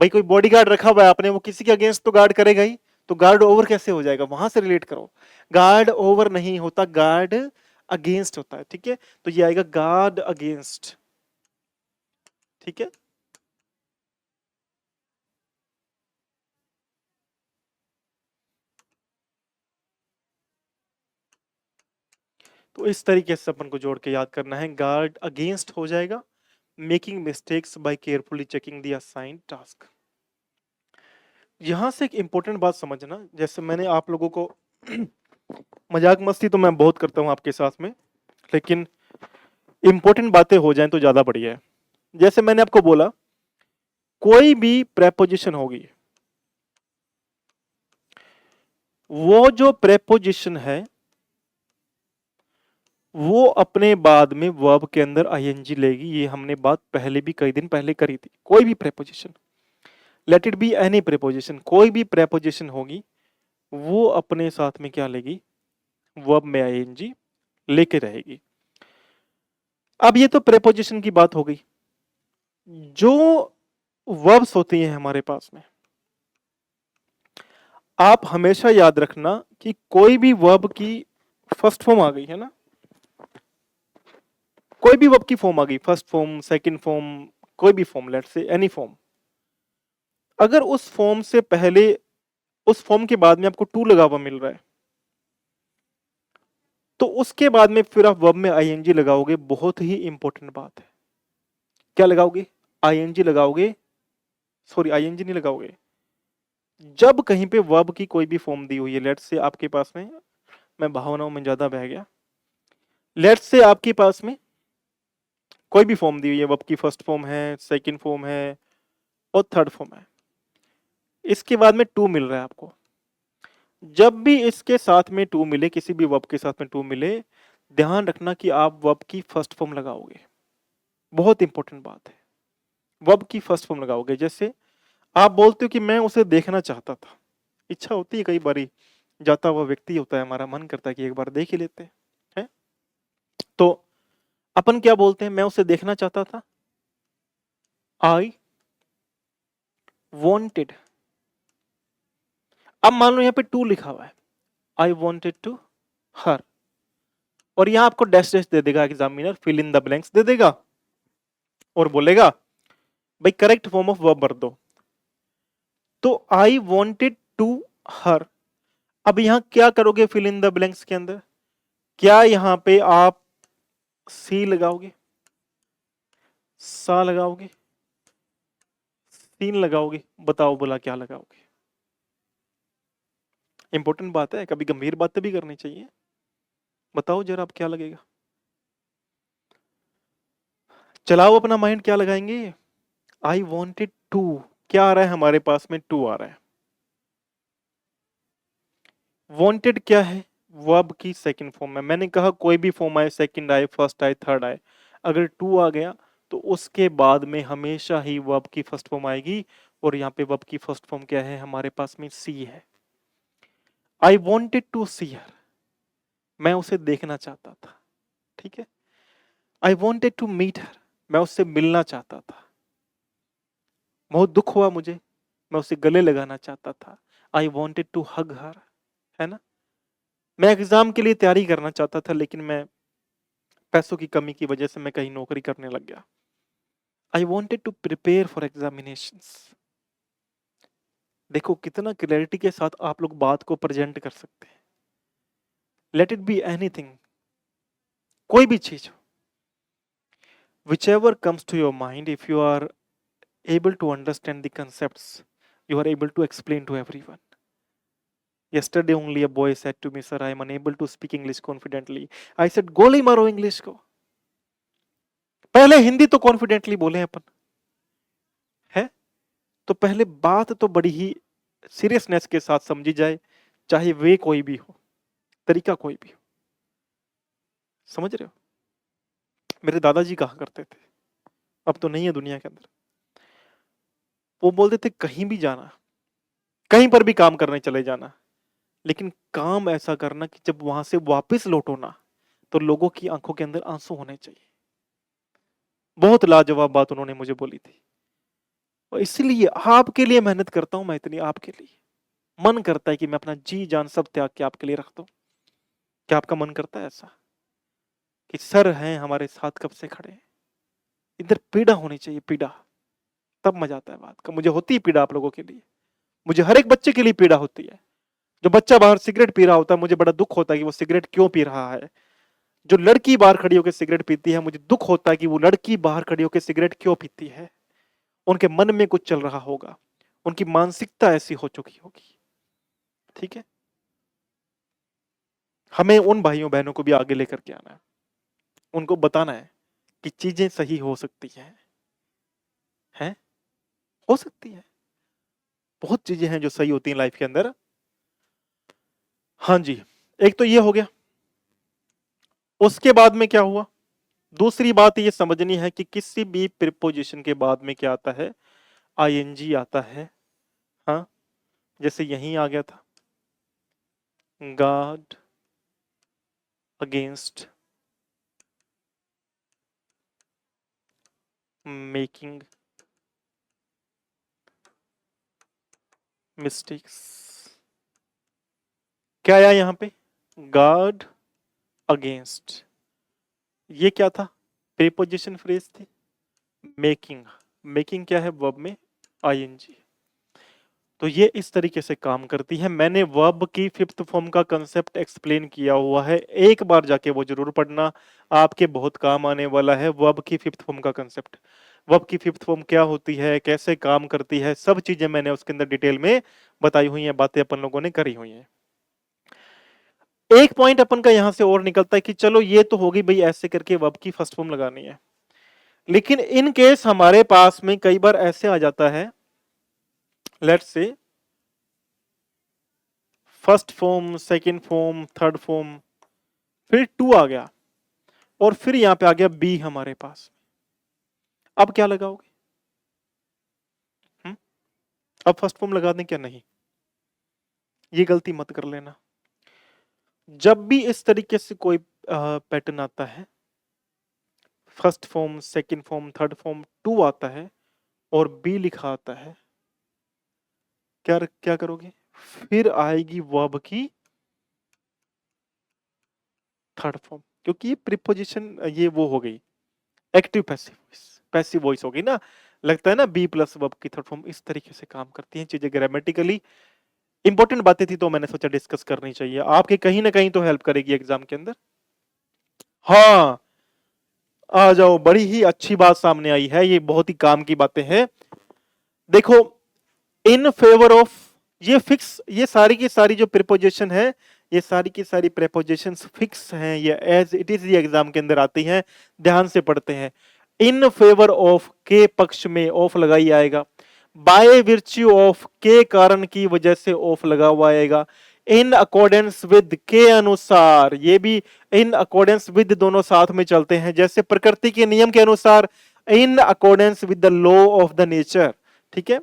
Speaker 1: भाई कोई बॉडी गार्ड रखा हुआ है आपने, वो किसी के अगेंस्ट तो गार्ड करेगा ही, तो गार्ड ओवर कैसे हो जाएगा, वहां से रिलेट करो। गार्ड ओवर नहीं होता, गार्ड अगेंस्ट होता है। ठीक है, तो ये आएगा गार्ड अगेंस्ट। ठीक है, तो इस तरीके से अपन को जोड़ के याद करना है, गार्ड अगेंस्ट हो जाएगा, making mistakes by carefully checking the assigned task. यहां से एक इंपॉर्टेंट बात समझना, जैसे मैंने आप लोगों को मजाक मस्ती तो मैं बहुत करता हूं आपके साथ में, लेकिन इंपॉर्टेंट बातें हो जाएं तो ज्यादा बढ़िया है। जैसे मैंने आपको बोला, कोई भी प्रेपोजिशन होगी, वो जो प्रेपोजिशन है वो अपने बाद में वर्ब के अंदर आईएनजी लेगी। ये हमने बात पहले भी कई दिन पहले करी थी। कोई भी preposition, let it be any preposition, कोई भी प्रेपोजिशन होगी वो अपने साथ में क्या लेगी, वर्ब में आईएनजी लेके रहेगी। अब ये तो प्रेपोजिशन की बात हो गई। जो वर्ब्स होती हैं हमारे पास में, आप हमेशा याद रखना कि कोई भी वर्ब की फर्स्ट फॉर्म आ गई है ना, कोई भी वर्ब की फॉर्म आ गई, फर्स्ट फॉर्म, सेकंड फॉर्म, कोई भी form, let's say any form, अगर उस फॉर्म से पहले, उस फॉर्म के बाद में आपको टू लगा हुआ मिल रहा है, तो उसके बाद में फिर आप वर्ब में आईएनजी लगाओगे। बहुत ही इंपॉर्टेंट बात है, क्या लगाओगे, आईएनजी लगाओगे, सॉरी आईएनजी नहीं लगाओगे। जब कहीं पे वर्ब की कोई भी फॉर्म दी हुई है, लेट्स से आपके पास में, मैं भावनाओं में ज्यादा बह गया, लेट्स से आपके पास में कोई भी फॉर्म दी हुई है, वर्ब की फर्स्ट फॉर्म है, सेकंड फॉर्म है और थर्ड फॉर्म है, इसके बाद में टू मिल रहा है आपको। जब भी इसके साथ में टू मिले, किसी भी वर्ब के साथ में टू मिले, ध्यान रखना कि आप वर्ब की फर्स्ट फॉर्म लगाओगे। बहुत इंपॉर्टेंट बात है, वर्ब की फर्स्ट फॉर्म लगाओगे। जैसे आप बोलते हो कि मैं उसे देखना चाहता था, इच्छा होती है कई बारी, जाता हुआ व्यक्ति होता है, हमारा मन करता है कि एक बार देख ही लेते हैं, है? तो अपन क्या बोलते हैं, मैं उसे देखना चाहता था, आई वॉन्टेड। अब मान लो यहाँ पे टू लिखा हुआ है, आई वॉन्टेड टू हर, और यहां आपको डैश डैश दे देगा examiner, fill in the blanks दे देगा और बोलेगा भाई करेक्ट फॉर्म ऑफ वर्ब भर दो। तो आई वॉन्टेड टू हर, अब यहां क्या करोगे फिल इन द ब्लैंक्स के अंदर, क्या यहां पे आप सी लगाओगे, सा लगाओगे, सीन लगाओगे, बताओ बोला क्या लगाओगे। इंपॉर्टेंट बात है, कभी गंभीर बातें भी करनी चाहिए, बताओ जरा आप क्या लगेगा, चलाओ अपना माइंड, क्या लगाएंगे। आई वॉन्टेड टू, क्या आ रहा है हमारे पास में, टू आ रहा है। वांटेड क्या है, वर्ब की सेकंड फॉर्म में, मैंने कहा कोई भी फॉर्म आए, सेकंड आए, फर्स्ट आए, थर्ड आए, अगर टू आ गया तो उसके बाद में हमेशा ही वर्ब की फर्स्ट फॉर्म आएगी, और यहाँ पे वर्ब की फर्स्ट फॉर्म क्या है हमारे पास में, सी है। आई वॉन्टेड टू सी हर, मैं उसे देखना चाहता था, ठीक है। I wanted to meet her, मैं उससे मिलना चाहता था, बहुत दुख हुआ मुझे, मैं उसे गले लगाना चाहता था। आई वॉन्टेड टू हग हर, है ना। मैं एग्जाम के लिए तैयारी करना चाहता था, लेकिन मैं पैसों की कमी की वजह से मैं कहीं नौकरी करने लग गया। I wanted to prepare for examinations. देखो कितना क्लैरिटी के साथ आप लोग बात को प्रेजेंट कर सकते हैं। लेट इट बी एनीथिंग, कोई भी चीज हो, whichever comes to your mind, if you are able to understand the concepts, you are able to explain to everyone. Yesterday only a boy said to me, sir, I am unable to speak English confidently. I said, गोली मारो English को, पहले हिंदी तो confidently बोले अपन, है तो पहले बात तो बड़ी ही सीरियसनेस के साथ समझी जाए, चाहे वे कोई भी हो, तरीका कोई भी हो, समझ रहे हो। मेरे दादाजी कहा करते थे, अब तो नहीं है दुनिया के अंदर, वो बोलते थे कहीं भी जाना, कहीं पर भी काम करने चले जाना, लेकिन काम ऐसा करना कि जब वहां से वापस लौटो ना, तो लोगों की आंखों के अंदर आंसू होने चाहिए। बहुत लाजवाब बात उन्होंने मुझे बोली थी, और इसीलिए आपके लिए मेहनत करता हूं मैं इतनी, आपके लिए मन करता है कि मैं अपना जी जान सब त्याग के आपके लिए रख दूं। क्या आपका मन करता है ऐसा कि सर हैं हमारे साथ कब से खड़े हैं, इधर पीड़ा होनी चाहिए, पीड़ा, तब मजा आता है बात का। मुझे होती है पीड़ा आप लोगों के लिए, मुझे हर एक बच्चे के लिए पीड़ा होती है। जो बच्चा बाहर सिगरेट पी रहा होता है, मुझे बड़ा दुख होता है कि वो सिगरेट क्यों पी रहा है। जो लड़की बाहर खड़ी होकर सिगरेट पीती है, मुझे दुख होता है कि वो लड़की बाहर खड़ी होकर सिगरेट क्यों पीती है। उनके मन में कुछ चल रहा होगा, उनकी मानसिकता ऐसी हो चुकी होगी, ठीक है। हमें उन भाइयों बहनों को भी आगे लेकर के आना है, उनको बताना है कि चीजें सही हो सकती हैं, हो सकती है, बहुत चीजें हैं जो सही होती हैं लाइफ के अंदर। हाँ जी, एक तो ये हो गया। उसके बाद में क्या हुआ, दूसरी बात ये समझनी है कि किसी भी प्रीपोजिशन के बाद में क्या आता है, आईएनजी आता है। हाँ, जैसे यहीं आ गया था, गार्ड अगेंस्ट मेकिंग मिस्टेक्स। क्या आया यहां पे, गार्ड अगेंस्ट, ये क्या था, प्रीपोजिशन फ्रेज थी। मेकिंग, मेकिंग क्या है, वर्ब में आईएनजी। तो ये इस तरीके से काम करती है। मैंने वर्ब की फिफ्थ फॉर्म का कंसेप्ट एक्सप्लेन किया हुआ है, एक बार जाके वो जरूर पढ़ना, आपके बहुत काम आने वाला है। वर्ब की फिफ्थ फॉर्म का कंसेप्ट, वर्ब की फिफ्थ फॉर्म क्या होती है, कैसे काम करती है, सब चीजें मैंने उसके अंदर डिटेल में बताई हुई है, बातें अपन लोगों ने करी हुई हैं। एक पॉइंट अपन का यहां से और निकलता है कि चलो ये तो होगी भाई, ऐसे करके वर्ब की फर्स्ट फॉर्म लगानी है, लेकिन इन केस हमारे पास में कई बार ऐसे आ जाता है, let's say first form, second form, third form, फिर टू आ गया, और फिर यहां पे आ गया बी हमारे पास। अब क्या लगाओगे, अब फर्स्ट फॉर्म लगा दें क्या, नहीं, ये गलती मत कर लेना। जब भी इस तरीके से कोई पैटर्न आता है, first form, second form, third form, to आता है और बी लिखा आता है, क्या क्या करोगे? फिर आएगी वर्ब की थर्ड फॉर्म, क्योंकि ये प्रीपोजिशन ये वो हो गई active passive voice, passive voice हो गई ना। लगता है ना बी प्लस वर्ब की थर्ड फॉर्म इस तरीके से काम करती हैं चीजें। ग्रामेटिकली इंपॉर्टेंट बातें थी तो मैंने सोचा डिस्कस करनी चाहिए, आपके कहीं ना कहीं तो हेल्प करेगी एग्जाम के अंदर। हाँ, आ जाओ, बड़ी ही अच्छी बात सामने आई है, ये बहुत ही काम की बातें हैं। देखो, इन फेवर ऑफ, ये फिक्स, ये सारी की सारी जो प्रीपोजिशन है, ये सारी की सारी प्रीपोजिशंस फिक्स हैं, ये एज इट इज ये एग्जाम के अंदर आती हैं, ध्यान से पढ़ते हैं। इन फेवर ऑफ के पक्ष में ऑफ लगाई आएगा, बाय विर्च्यू ऑफ के कारण की वजह से ऑफ लगा हुआ आएगा, इन अकॉर्डेंस विद के अनुसार, ये भी इन अकॉर्डेंस विद दोनों साथ में चलते हैं, जैसे प्रकृति के नियम के अनुसार, in accordance with the law of the nature, ठीक है।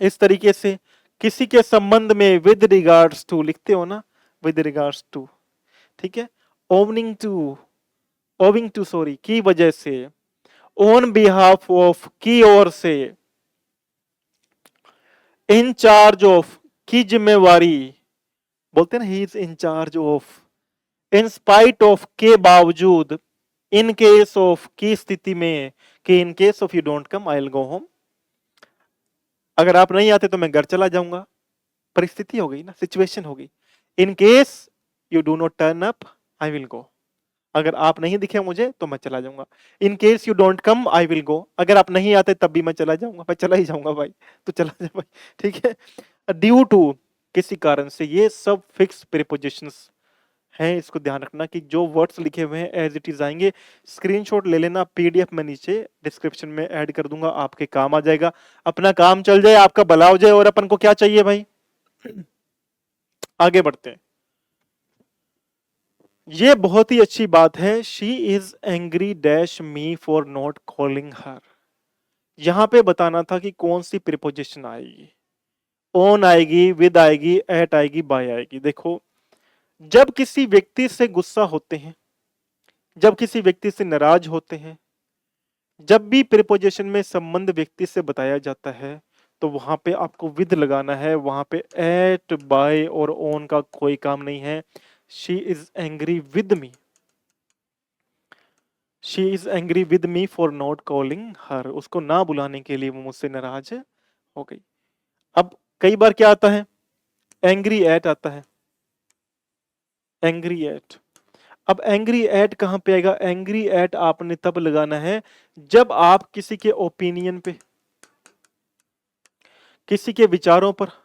Speaker 1: इस तरीके से किसी के संबंध में विद रिगार्ड्स टू लिखते हो ना, विद रिगार्ड्स टू, ठीक है। ओवनिंग टू, ओविंग टू सॉरी, की वजह से, ऑन बिहाफ ऑफ की ओर से, इन चार्ज ऑफ की जिम्मेवारी, बोलते हैं ना he is in charge of, in spite of के बावजूद, इन केस ऑफ की स्थिति में, कि in case of you don't come I will go home, अगर आप नहीं आते तो मैं घर चला जाऊंगा, परिस्थिति हो गई ना, सिचुएशन हो गई। In case you do not turn up I will go, अगर आप नहीं दिखे मुझे तो मैं चला जाऊंगा। In case you don't come I will go, अगर आप नहीं आते तब भी मैं चला जाऊंगा, मैं चला ही जाऊंगा भाई, तो चला जा भाई, ठीक है। ड्यू टू, किसी कारण से, ये सब फिक्स प्रीपोजिशंस हैं, इसको ध्यान रखना कि जो वर्ड्स लिखे हुए हैं एज इट इज आएंगे। स्क्रीनशॉट ले लेना, पीडीएफ में नीचे डिस्क्रिप्शन में ऐड कर दूंगा, आपके काम आ जाएगा, अपना काम चल जाए, आपका भला हो जाए, और अपन को क्या चाहिए भाई, आगे बढ़ते हैं। ये बहुत ही अच्छी बात है, she is angry dash me for not calling her, यहां पे बताना था कि कौन सी प्रीपोजिशन आएगी, ऑन आएगी, विद आएगी, एट आएगी, बाय आएगी। देखो, जब किसी व्यक्ति से गुस्सा होते हैं, जब किसी व्यक्ति से नाराज होते हैं, जब भी प्रीपोजिशन में संबंध व्यक्ति से बताया जाता है, तो वहां पे आपको विद लगाना है, वहां पे एट, बाय और ऑन का कोई काम नहीं है। She is angry with me, she is angry with me for not calling her, उसको ना बुलाने के लिए वो मुझसे नाराज हो गई। अब कई बार क्या आता है, एंग्री एट आता है, एंग्री एट। अब एंग्री एट कहां पे आएगा, एंग्री एट आपने तब लगाना है जब आप किसी के ओपिनियन पे, किसी के विचारों पर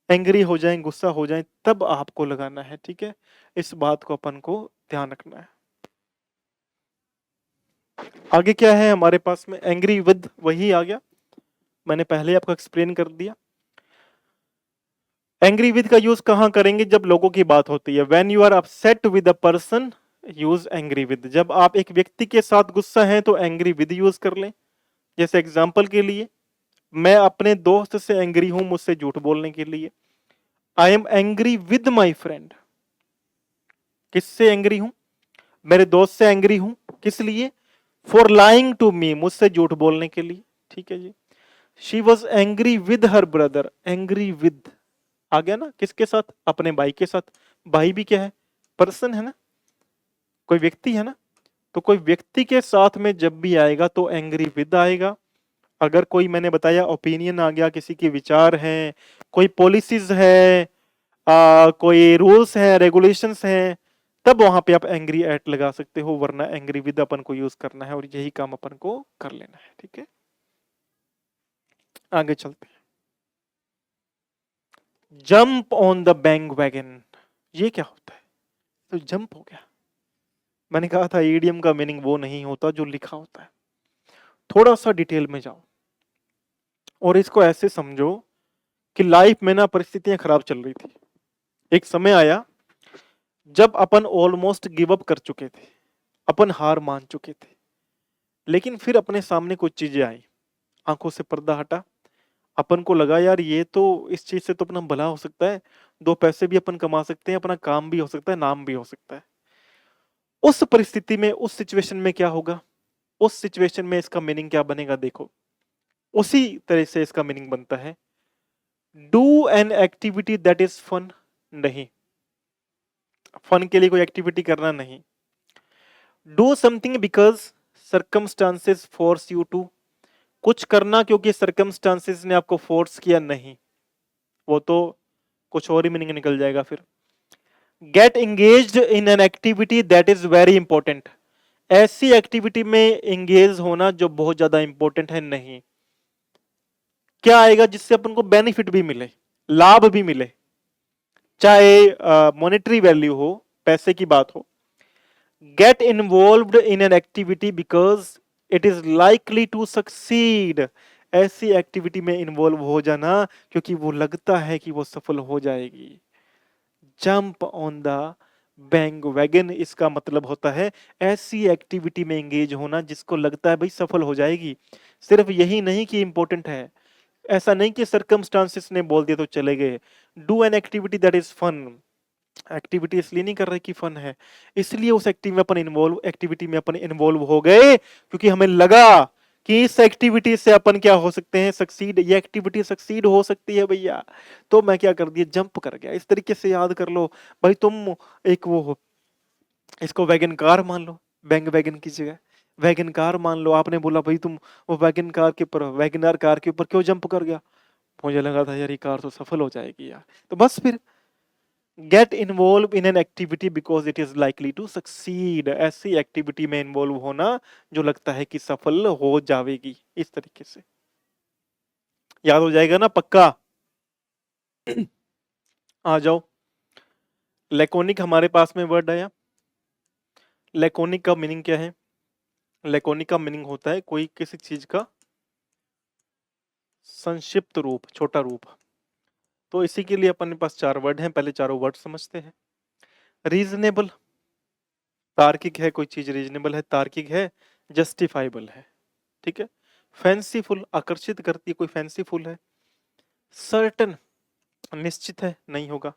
Speaker 1: एंग्री हो जाएं, गुस्सा हो जाएं, तब आपको लगाना है, ठीक है। इस बात को अपन को ध्यान रखना है। आगे क्या है हमारे पास में, एंग्री विद वही आ गया, मैंने पहले आपको एक्सप्लेन कर दिया। एंग्री विद का यूज कहां करेंगे, जब लोगों की बात होती है, when you are upset with a person use angry with, जब आप एक व्यक्ति के साथ गुस्सा हैं तो एंग्री विद यूज कर लें। जैसे एग्जांपल के लिए, मैं अपने दोस्त से एंग्री हूं मुझसे झूठ बोलने के लिए, I am angry with my friend, किससे एंग्री हूं, मेरे दोस्त से एंग्री हूं, किस लिए, फॉर लाइंग टू मी, मुझसे झूठ बोलने के लिए, ठीक है जी। She was angry with her brother, angry with आ गया ना, किसके साथ, अपने भाई के साथ, भाई भी क्या है, पर्सन है ना, कोई व्यक्ति है ना, तो कोई व्यक्ति के साथ में जब भी आएगा तो एंग्री विद आएगा। अगर कोई, मैंने बताया, ओपिनियन आ गया, किसी के विचार हैं, कोई पॉलिसीज है, कोई रूल्स हैं, रेगुलेशंस हैं, तब वहां पे आप एंग्री एट लगा सकते हो, वरना एंग्री विद अपन को यूज करना है, और यही काम अपन को कर लेना है, ठीक है। आगे चलते हैं। Jump on the bang wagon, ये क्या होता है, तो जंप हो गया, मैंने कहा था ईडियम का मीनिंग वो नहीं होता जो लिखा होता है। थोड़ा सा डिटेल में जाओ और इसको ऐसे समझो कि लाइफ में ना परिस्थितियां खराब चल रही थी, एक समय आया जब अपन ऑलमोस्ट गिव अप कर चुके थे, अपन हार मान चुके थे, लेकिन फिर अपने सामने कुछ चीजें आई, आंखों से पर्दा हटा, अपन को लगा यार ये तो, इस चीज से तो अपना भला हो सकता है, दो पैसे भी अपन कमा सकते हैं, अपना काम भी हो सकता है, नाम भी हो सकता है। उस परिस्थिति में, उस सिचुएशन में क्या होगा, उस सिचुएशन में इसका मीनिंग क्या बनेगा, देखो उसी तरह से इसका मीनिंग बनता है do an activity that is fun. नहीं, फन के लिए कोई एक्टिविटी करना नहीं। Do something because circumstances force you to, कुछ करना क्योंकि सर्कमस्टांसेस ने आपको फोर्स किया, नहीं, वो तो कुछ और ही मीनिंग निकल जाएगा फिर। Get engaged in an activity that is very important, ऐसी एक्टिविटी में एंगेज होना जो बहुत ज्यादा इंपॉर्टेंट है, नहीं। क्या आएगा जिससे अपन को बेनिफिट भी मिले, लाभ भी मिले, चाहे मॉनेटरी वैल्यू हो, पैसे की बात हो। Get involved in an activity because it is likely to succeed, ऐसी एक्टिविटी में इन्वॉल्व हो जाना क्योंकि वो लगता है कि वो सफल हो जाएगी। Jump on the bang wagon, इसका मतलब होता है ऐसी एक्टिविटी में एंगेज होना जिसको लगता है भाई सफल हो जाएगी। सिर्फ यही नहीं कि इंपॉर्टेंट है, ऐसा नहीं कि सरकमस्टांसिस ने बोल दिया तो चले गए। Do an activity that is fun, activity इसलिए नहीं कर रहे कि फन है, इसलिए उस एक्टिविटी में अपन इन्वॉल्व हो गए क्योंकि हमें लगा कि इस एक्टिविटी से अपन क्या हो सकते हैं, सक्सीड, ये एक्टिविटी सक्सीड हो सकती है भैया। तो मैं क्या कर दिया, जंप कर गया। इस तरीके से याद कर लो भाई। तुम एक वो हो, इसको वैगन कार मान लो, बैंग वैगन की जगह वैगन कार मान लो। आपने बोला भाई तुम वो वैगन कार के ऊपर, वैगनर कार के ऊपर क्यों जंप कर गया, मुझे लगा था यार ये कार तो सफल हो जाएगी यार। तो बस फिर get involve in an activity because it is likely to succeed, ऐसी एक्टिविटी में इन्वॉल्व होना जो लगता है कि सफल हो जाएगी। इस तरीके से याद हो जाएगा ना पक्का। आ जाओ, लैकोनिक हमारे पास में वर्ड आया। लैकोनिक का मीनिंग क्या है, लैकोनिक का मीनिंग होता है कोई किसी चीज का संक्षिप्त रूप, छोटा रूप। तो इसी के लिए अपने पास चार वर्ड हैं, पहले चारों वर्ड समझते हैं। रीजनेबल, तार्किक है कोई चीज, रीजनेबल है, तार्किक है, जस्टिफाइबल है, ठीक है। फैंसीफुल, आकर्षित करती है, कोई फैंसीफुल है। सर्टन, निश्चित है, नहीं होगा।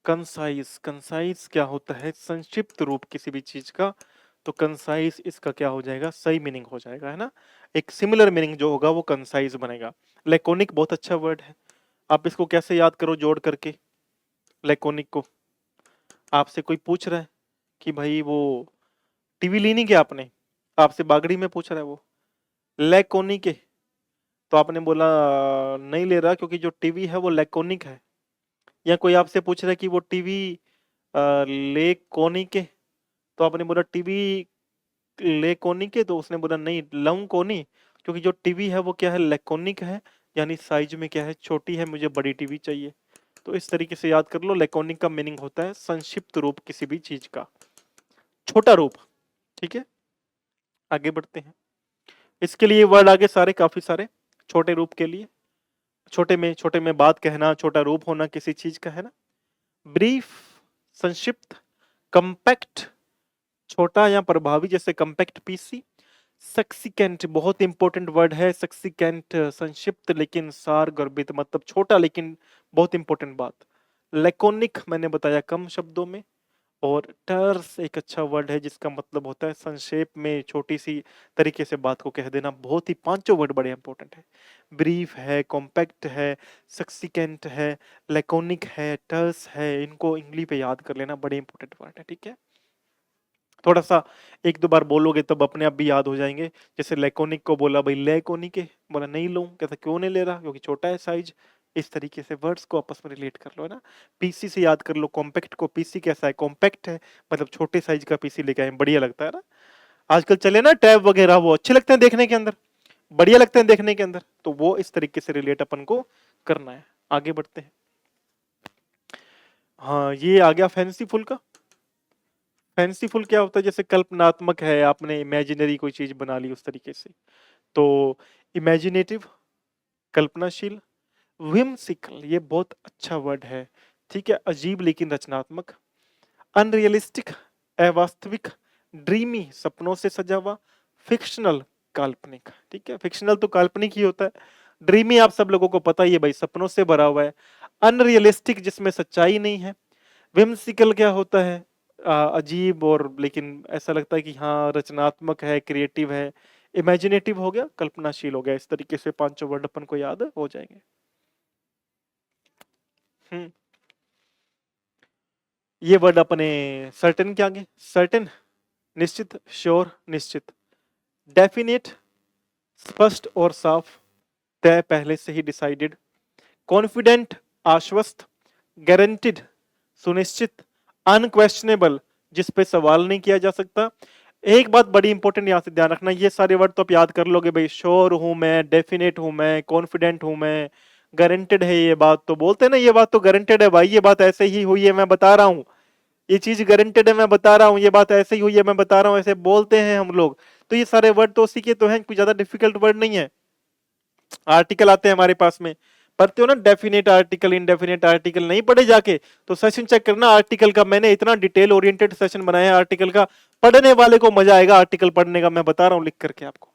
Speaker 1: कंसाइज, कंसाइज क्या होता है, संक्षिप्त रूप किसी भी चीज का। तो कंसाइज इसका क्या हो जाएगा, सही मीनिंग हो जाएगा, है ना। एक सिमिलर मीनिंग जो होगा वो कंसाइज बनेगा। लैकोनिक बहुत अच्छा वर्ड है, आप इसको कैसे याद करो जोड़ करके। लैकोनिक को आपसे कोई पूछ रहा है कि भाई वो टीवी ली नहीं क्या आपने, आपसे बागड़ी में पूछ रहा है वो, लैकोनिक है, तो आपने बोला नहीं ले रहा क्योंकि जो टीवी है वो लैकोनिक है। या कोई आपसे पूछ रहा है कि वो टीवी लेकोनिक है, तो आपने बोला टीवी लेकोनिक है, तो उसने बोला नहीं लंकोनी, क्योंकि जो टीवी है वो क्या है, लैकोनिक है, यानी साइज में क्या है, छोटी है, मुझे बड़ी टीवी चाहिए। तो इस तरीके से याद कर लो, लैकोनिक का मीनिंग होता है संक्षिप्त रूप किसी भी चीज का, छोटा रूप, ठीक है। आगे बढ़ते हैं, इसके लिए वर्ड आगे सारे काफी सारे, छोटे रूप के लिए, छोटे में बात कहना, छोटा रूप होना किसी चीज का, है ना। ब्रीफ, संक्षिप्त। कंपैक्ट, छोटा या प्रभावी, जैसे कंपैक्ट पीसी। सक्सिकेंट, बहुत इंपॉर्टेंट वर्ड है सक्सिकेंट, संक्षिप्त लेकिन सार गर्भित, मतलब छोटा लेकिन बहुत इंपॉर्टेंट बात। लैकोनिक मैंने बताया कम शब्दों में। और टर्स एक अच्छा वर्ड है जिसका मतलब होता है संक्षेप में छोटी सी तरीके से बात को कह देना। बहुत ही, पांचों वर्ड बड़े इंपॉर्टेंट है। ब्रीफ है, कॉम्पैक्ट है, सक्सिकेंट है, लैकोनिक है, टर्स है, इनको इंग्लिश पे याद कर लेना, बड़े इंपॉर्टेंट वर्ड है, ठीक है। थोड़ा सा एक दो बार बोलोगे तब अपने आप भी याद हो जाएंगे। जैसे लैकोनिक को बोला भाई लैकोनिक है, बोला नहीं लूं, कहता क्यों नहीं ले रहा, क्योंकि छोटा है साइज। इस तरीके से वर्ड्स को आपस में रिलेट कर लो, है ना। पीसी से याद कर लो, कॉम्पैक्ट को, पीसी कैसा है, कॉम्पैक्ट है, मतलब छोटे साइज का पीसी लेके आए, बढ़िया लगता है ना। आजकल चले ना टैब वगैरह, वो अच्छे लगते हैं देखने के अंदर, बढ़िया लगते हैं देखने के अंदर, तो वो इस तरीके से रिलेट अपन को करना है। आगे बढ़ते हैं। हाँ, ये आ गया फैंसीफुल का। फैंसीफुल क्या होता है, जैसे कल्पनात्मक है, आपने इमेजिनरी कोई चीज बना ली उस तरीके से, तो इमेजिनेटिव, कल्पनाशील। whimsical, ये बहुत अच्छा वर्ड है, ठीक है, अजीब लेकिन रचनात्मक। अनरियलिस्टिक, अवास्तविक। ड्रीमी, सपनों से सजा हुआ। फिक्शनल, काल्पनिक, ठीक है, फिक्शनल तो काल्पनिक ही होता है। ड्रीमी आप सब लोगों को पता ही है भाई, सपनों से भरा हुआ है। अनरियलिस्टिक, जिसमें सच्चाई नहीं है। whimsical क्या होता है, अजीब और लेकिन ऐसा लगता है कि हाँ रचनात्मक है, क्रिएटिव है, इमेजिनेटिव हो गया, कल्पनाशील हो गया। इस तरीके से पांचों वर्ड अपन को याद हो जाएंगे। हम्म ये वर्ड अपने सर्टेन के आगे, सर्टेन निश्चित, श्योर निश्चित, डेफिनेट स्पष्ट और साफ, तय पहले से ही डिसाइडेड, कॉन्फिडेंट आश्वस्त, गारंटीड सुनिश्चित, अनक्वेश्चनेबल जिस पे सवाल नहीं किया जा सकता। एक बात बड़ी इंपॉर्टेंट यहां से ध्यान रखना, ये सारे वर्ड तो आप याद कर लोगे भाई, श्योर हूं मैं, डेफिनेट हूं मैं, कॉन्फिडेंट हूं मैं, गारंटेड है, ये बात तो बोलते हैं ना, ये बात तो गारंटेड है भाई, ये बात ऐसे ही हुई है मैं बता रहा हूं, ये चीज गारंटेड है मैं बता रहा हूं, ये बात ऐसे ही हुई है मैं बता रहा हूं, ऐसे बोलते हैं हम लोग। तो ये सारे वर्ड तो उसी के तो हैं, कोई ज्यादा डिफिकल्ट वर्ड नहीं है। आर्टिकल आते हैं हमारे पास में, पढ़ते हो ना, डेफिनेट आर्टिकल, इनडेफिनेट आर्टिकल, नहीं पढ़े जाके तो सेशन चेक करना आर्टिकल का, मैंने इतना डिटेल ओरिएंटेड सेशन बनाया है आर्टिकल का, पढ़ने वाले को मजा आएगा आर्टिकल पढ़ने का, मैं बता रहा हूं लिख करके आपको।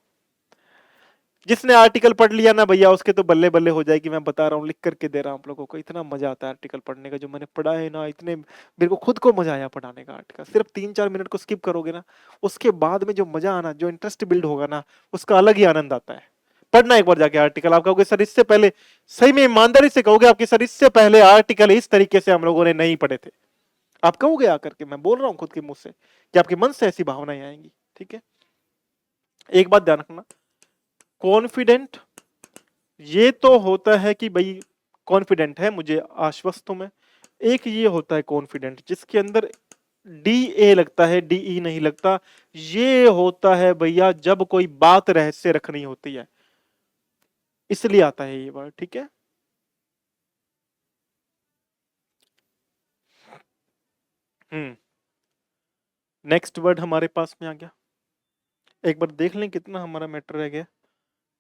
Speaker 1: जिसने आर्टिकल पढ़ लिया ना भैया, उसके तो बल्ले बल्ले हो जाएगी, मैं बता रहा हूँ लिख करके दे रहा हूँ आप लोगों को, इतना मजा आता है आर्टिकल पढ़ने का, जो मैंने पढ़ा है ना, इतने मेरे को खुद को मजा आया पढ़ाने का आर्टिकल। सिर्फ 3-4 मिनट को स्किप करोगे ना, उसके बाद में जो मजा आना, जो इंटरेस्ट बिल्ड होगा ना, उसका अलग ही आनंद आता है। पढ़ना एक बार जाके आर्टिकल, आप कहोगे सर इससे पहले, सही में ईमानदारी से कहोगे आपकी, सर इससे पहले आर्टिकल इस तरीके से हम लोगों ने नहीं पढ़े थे, आप कहोगे आकर के, मैं बोल रहा हूँ खुद के मुंह से कि आपके मन से ऐसी भावनाएं आएंगी। ठीक है, एक बात ध्यान रखना, कॉन्फिडेंट ये तो होता है कि भाई कॉन्फिडेंट है, मुझे आश्वस्त हूं मैं। एक ये होता है कॉन्फिडेंट जिसके अंदर डी ए लगता है, डी ई नहीं लगता, ये होता है भैया जब कोई बात रहस्य रखनी होती है, इसलिए आता है ये वर्ड। ठीक है, नेक्स्ट वर्ड हमारे पास में आ गया, एक बार देख लें कितना हमारा मैटर रह गया,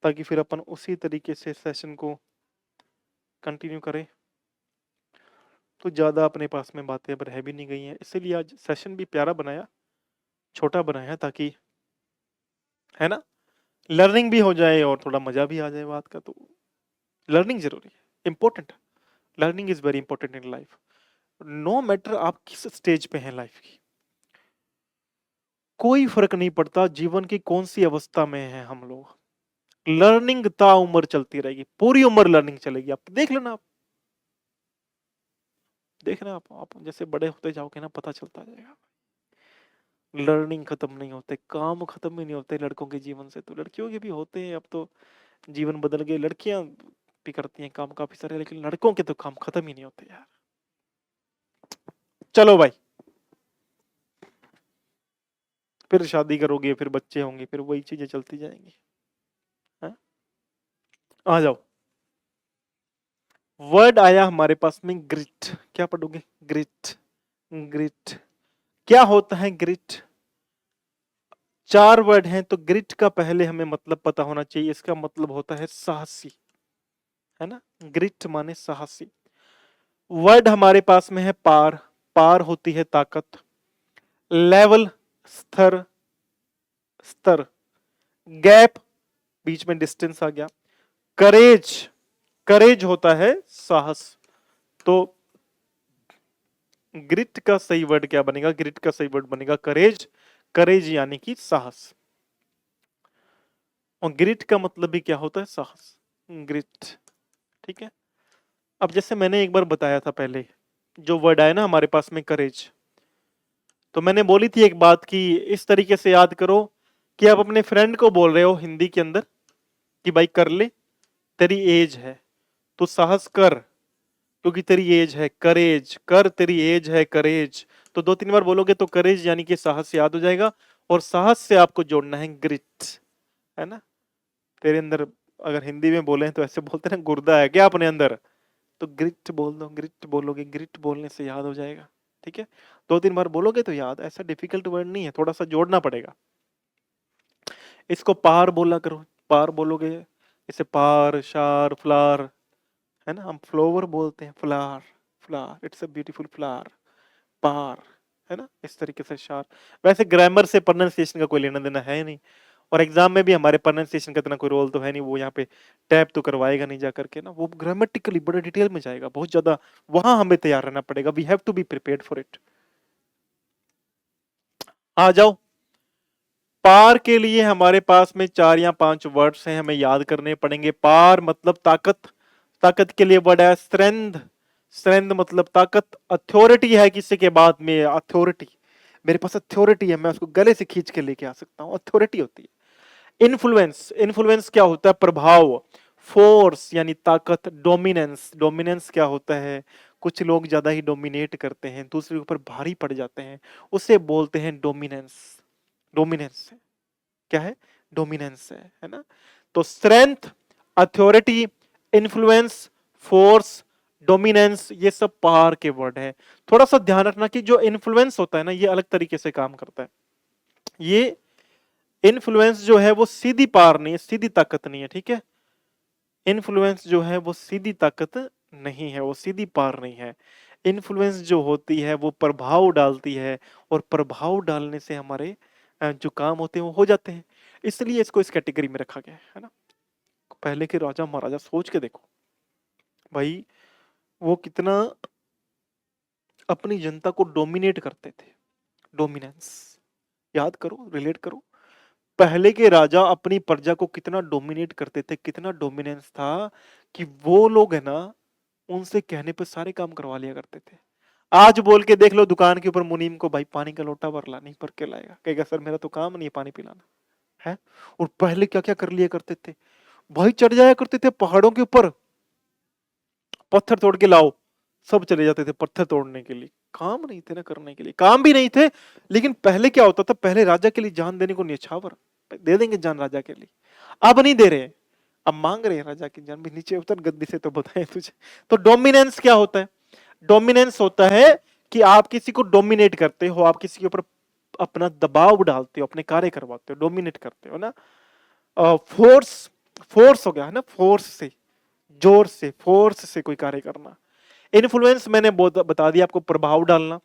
Speaker 1: ताकि फिर अपन उसी तरीके से सेशन को कंटिन्यू करें। तो ज्यादा अपने पास में बातें अब रह भी नहीं गई हैं, इसीलिए आज सेशन भी प्यारा बनाया, छोटा बनाया, ताकि, है ना, लर्निंग भी हो जाए और थोड़ा मजा भी आ जाए बात का। तो लर्निंग जरूरी है, important, learning is very important in life, no matter आप किस स्टेज पे हैं लाइफ की, कोई फर्क नहीं पड़ता जीवन की कौन सी अवस्था में है हम लोग, लर्निंग ता उम्र चलती रहेगी, पूरी उम्र लर्निंग चलेगी। आप देख लेना, आप देखना, आप जैसे बड़े होते जाओगे ना, पता चलता जाएगा, लर्निंग खत्म नहीं होते, काम खत्म ही नहीं होते लड़कों के जीवन से, तो लड़कियों के भी होते हैं, अब तो जीवन बदल गए, लड़कियां भी करती हैं काम काफी सारे, लेकिन लड़कों के तो काम खत्म ही नहीं होते यार। चलो भाई, फिर शादी करोगे, फिर बच्चे होंगे, फिर वही चीजें चलती जाएंगी, है? आ जाओ, वर्ड आया हमारे पास में ग्रिट, क्या पढ़ोगे, ग्रिट, ग्रिट क्या होता है ग्रिट? 4 वर्ड हैं, तो ग्रिट का पहले हमें मतलब पता होना चाहिए, इसका मतलब होता है साहसी, है ना, ग्रिट माने साहसी। वर्ड हमारे पास में है पार, पार होती है ताकत, लेवल स्तर, स्तर, गैप बीच में डिस्टेंस आ गया, करेज, करेज होता है साहस। तो ग्रिट का सही वर्ड क्या बनेगा, ग्रिट का सही वर्ड बनेगा करेज, करेज यानी कि साहस, और ग्रिट का मतलब भी क्या होता है, साहस, ग्रिट। ठीक है, अब जैसे मैंने एक बार बताया था पहले, जो वर्ड आया ना हमारे पास में करेज, तो मैंने बोली थी एक बात की, इस तरीके से याद करो कि आप अपने फ्रेंड को बोल रहे हो हिंदी के अंदर कि भाई कर ले, तेरी एज है तो साहस कर, क्योंकि तेरी एज है, करेज कर, तेरी एज है, करेज, तो 2-3 बार बोलोगे तो करेज यानी कि साहस याद हो जाएगा, और साहस से आपको जोड़ना है ग्रिट, है ना। तेरे अंदर, अगर हिंदी में बोले तो ऐसे बोलते हैं ना, गुर्दा है क्या अपने अंदर, तो ग्रिट बोल दो, ग्रिट बोलोगे, ग्रिट बोलने से याद हो जाएगा। ठीक है, 2-3 बार बोलोगे तो याद, ऐसा डिफिकल्ट वर्ड नहीं है, थोड़ा सा जोड़ना पड़ेगा। इसको पार बोला करो, पार बोलोगे, इसे पार, शार, फ्लावर, है ना, हम फ्लावर बोलते हैं, flower, flower, it's a beautiful flower, पार, है ना, इस तरीके से शार। वैसे ग्रामर से प्रोनाउंसिएशन का कोई लेना देना है नहीं, और एग्जाम में भी हमारे प्रोनाउंसिएशन का इतना कोई रोल तो है नहीं, वो यहाँ पे टैप तो करवाएगा नहीं जा करके ना, वो ग्रामेटिकली बड़े डिटेल में जाएगा बहुत ज्यादा, वहां हमें तैयार रहना पड़ेगा, we have to be prepared for it. आ जाओ। पार के लिए हमारे पास में 4 या 5 वर्ड्स हैं, हमें याद करने पड़ेंगे। पार मतलब ताकत, ताकत के लिए वर्ड है स्ट्रेंथ, स्ट्रेंथ मतलब ताकत। अथॉरिटी है किसी के बाद में, अथॉरिटी, मेरे पास अथॉरिटी है, मैं उसको गले से खींच के लेके आ सकता हूं, अथॉरिटी होती है। इन्फ्लुएंस, इन्फ्लुएंस क्या होता है? प्रभाव। फोर्स यानी ताकत। डोमिनेंस, डोमिनेंस क्या होता है? कुछ लोग ज्यादा ही डोमिनेट करते हैं, दूसरे के ऊपर भारी पड़ जाते हैं, उसे बोलते हैं डोमिनेंस। डोमिनेंस क्या है? डोमिनेंस है ना? तो strength, authority, influence, force, dominance, ये सब पावर के वर्ड है। थोड़ा सा ध्यान रखना कि जो इन्फ्लुएंस होता है ना, ये अलग तरीके से काम करता है। ये इन्फ्लुएंस जो है वो सीधी पावर नहीं है, सीधी ताकत नहीं है, ठीक है? इन्फ्लुएंस जो है वो सीधी ताकत नहीं है, वो सीधी पावर नहीं है। इन्फ्लुएंस जो होती है वो प्रभाव डालती है, और प्रभाव डालने से हमारे जो काम होते हैं वो हो जाते हैं, इसलिए इसको इस कैटेगरी में रखा गया है ना? पहले के राजा महाराजा सोच के देखो भाई, वो कितना अपनी जनता को डोमिनेट करते थे। डोमिनेंस याद करो, रिलेट करो। पहले के राजा अपनी प्रजा को कितना डोमिनेट करते थे, कितना डोमिनेंस था कि वो लोग है ना, उनसे कहने पे सारे काम करवा लिया करते थे। आज बोल के देख लो दुकान के ऊपर मुनीम को, भाई पानी का लोटा भर ला, नहीं भर के लाएगा, कहेगा सर मेरा तो काम नहीं है पानी पिलाना है। और पहले क्या क्या कर लिया करते थे भाई, चढ़ जाया करते थे पहाड़ों के ऊपर, पत्थर तोड़ के लाओ, सब चले जाते थे पत्थर तोड़ने के लिए। काम नहीं थे ना करने के लिए, काम भी नहीं थे। लेकिन पहले क्या होता था, पहले राजा के लिए जान देने को न्यौछावर, दे देंगे जान राजा के लिए। अब नहीं दे रहे, अब मांग रहे हैं राजा की जान भी। नीचे उतर गद्दी से तो बताएं तुझे। तो डोमिनेंस क्या होता है? डोमिनेंस होता है कि आप किसी को डोमिनेट करते हो, आप किसी के ऊपर अपना दबाव डालते हो, अपने कार्य करवाते हो, डोमिनेट करते हो ना। फोर्स, फोर्स हो गया है ना, फोर्स से, जोर से, फोर्स से कोई कार्य करना। इन्फ्लुएंस मैंने बता दिया आपको, प्रभाव डालना।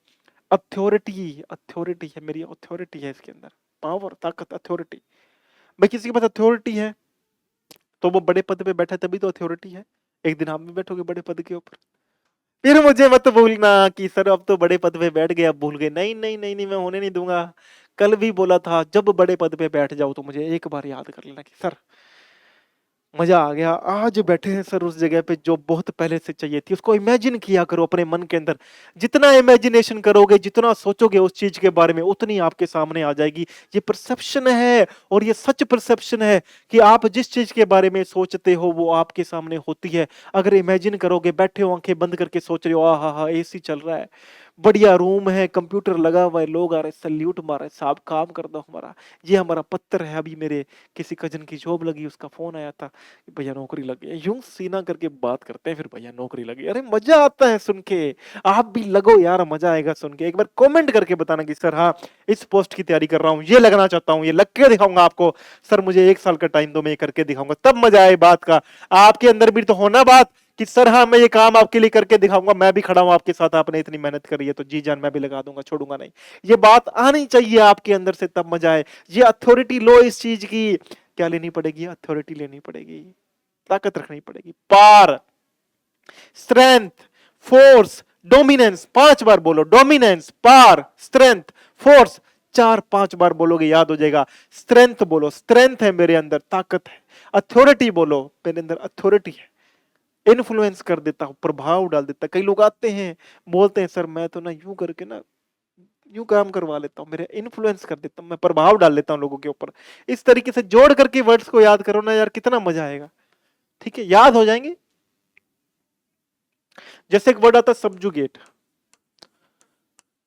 Speaker 1: अथॉरिटी, अथॉरिटी है मेरी, अथॉरिटी है इसके अंदर, पावर, ताकत, अथॉरिटी। भाई किसी के पास अथॉरिटी है तो वो बड़े पद पे बैठा है, तभी तो अथॉरिटी है। एक दिन आप भी बैठोगे बड़े पद के ऊपर, फिर मुझे मत भूलना कि सर अब तो बड़े पद पे बैठ गए, अब भूल गए। नहीं नहीं नहीं नहीं, मैं होने नहीं दूंगा। कल भी बोला था, जब बड़े पद पे बैठ जाओ तो मुझे एक बार याद कर लेना कि सर मजा आ गया, आज बैठे हैं सर उस जगह पे जो बहुत पहले से चाहिए थी। उसको इमेजिन किया करो अपने मन के अंदर। जितना इमेजिनेशन करोगे, जितना सोचोगे उस चीज के बारे में, उतनी आपके सामने आ जाएगी। ये परसेप्शन है, और ये सच परसेप्शन है कि आप जिस चीज के बारे में सोचते हो वो आपके सामने होती है। अगर इमेजिन करोगे, बैठे हो आंखें बंद करके सोच रहे हो, आ हा हा एसी चल रहा है, बढ़िया रूम है, कंप्यूटर लगा हुआ है, लोग आ रहे, सल्यूट मार रहे, साहब काम कर दो हमारा, ये हमारा पत्र है। अभी मेरे किसी कजन की जॉब लगी, उसका फोन आया था, भैया नौकरी लग गई। यूं सीना करके बात करते हैं, फिर भैया नौकरी लगी। अरे मजा आता है सुन के। आप भी लगो यार, मजा आएगा सुन के। एक बार कमेंट करके बताना कि सर हाँ, इस पोस्ट की तैयारी कर रहा हूँ, ये लगना चाहता हूँ, ये लग के दिखाऊंगा आपको। सर मुझे 1 साल का टाइम दो, मैं ये करके दिखाऊंगा, तब मजा आए बात का। आपके अंदर भी तो होना बात कि सर हाँ, मैं ये काम आपके लिए करके दिखाऊंगा, मैं भी खड़ा हूं आपके साथ, आपने इतनी मेहनत करी है तो जी जान मैं भी लगा दूंगा, छोड़ूंगा नहीं। ये बात आनी चाहिए आपके अंदर से, तब मजा आए। ये अथॉरिटी लो इस चीज की। क्या लेनी पड़ेगी? अथॉरिटी लेनी पड़ेगी, ताकत रखनी पड़ेगी। पार, स्ट्रेंथ, फोर्स, डोमिनेंस। 5 बार बोलो, डोमिनेंस, पार, स्ट्रेंथ, फोर्स। 4-5 बार बोलोगे याद हो जाएगा। स्ट्रेंथ बोलो, स्ट्रेंथ है मेरे अंदर, ताकत है। अथॉरिटी बोलो, मेरे अंदर अथॉरिटी है, इन्फ्लुएंस कर देता हूं, प्रभाव डाल देता। कई लोग आते हैं, बोलते हैं सर मैं तो ना यूं करके ना यूं काम करवा लेता हूं, मेरे इन्फ्लुएंस कर देता हूं, मैं प्रभाव डाल लेता हूं लोगों के ऊपर। इस तरीके से जोड़ करके वर्ड्स को याद करो ना यार, कितना मजा आएगा। ठीक है, याद हो जाएंगे। जैसे एक वर्ड आता है सब्जुगेट,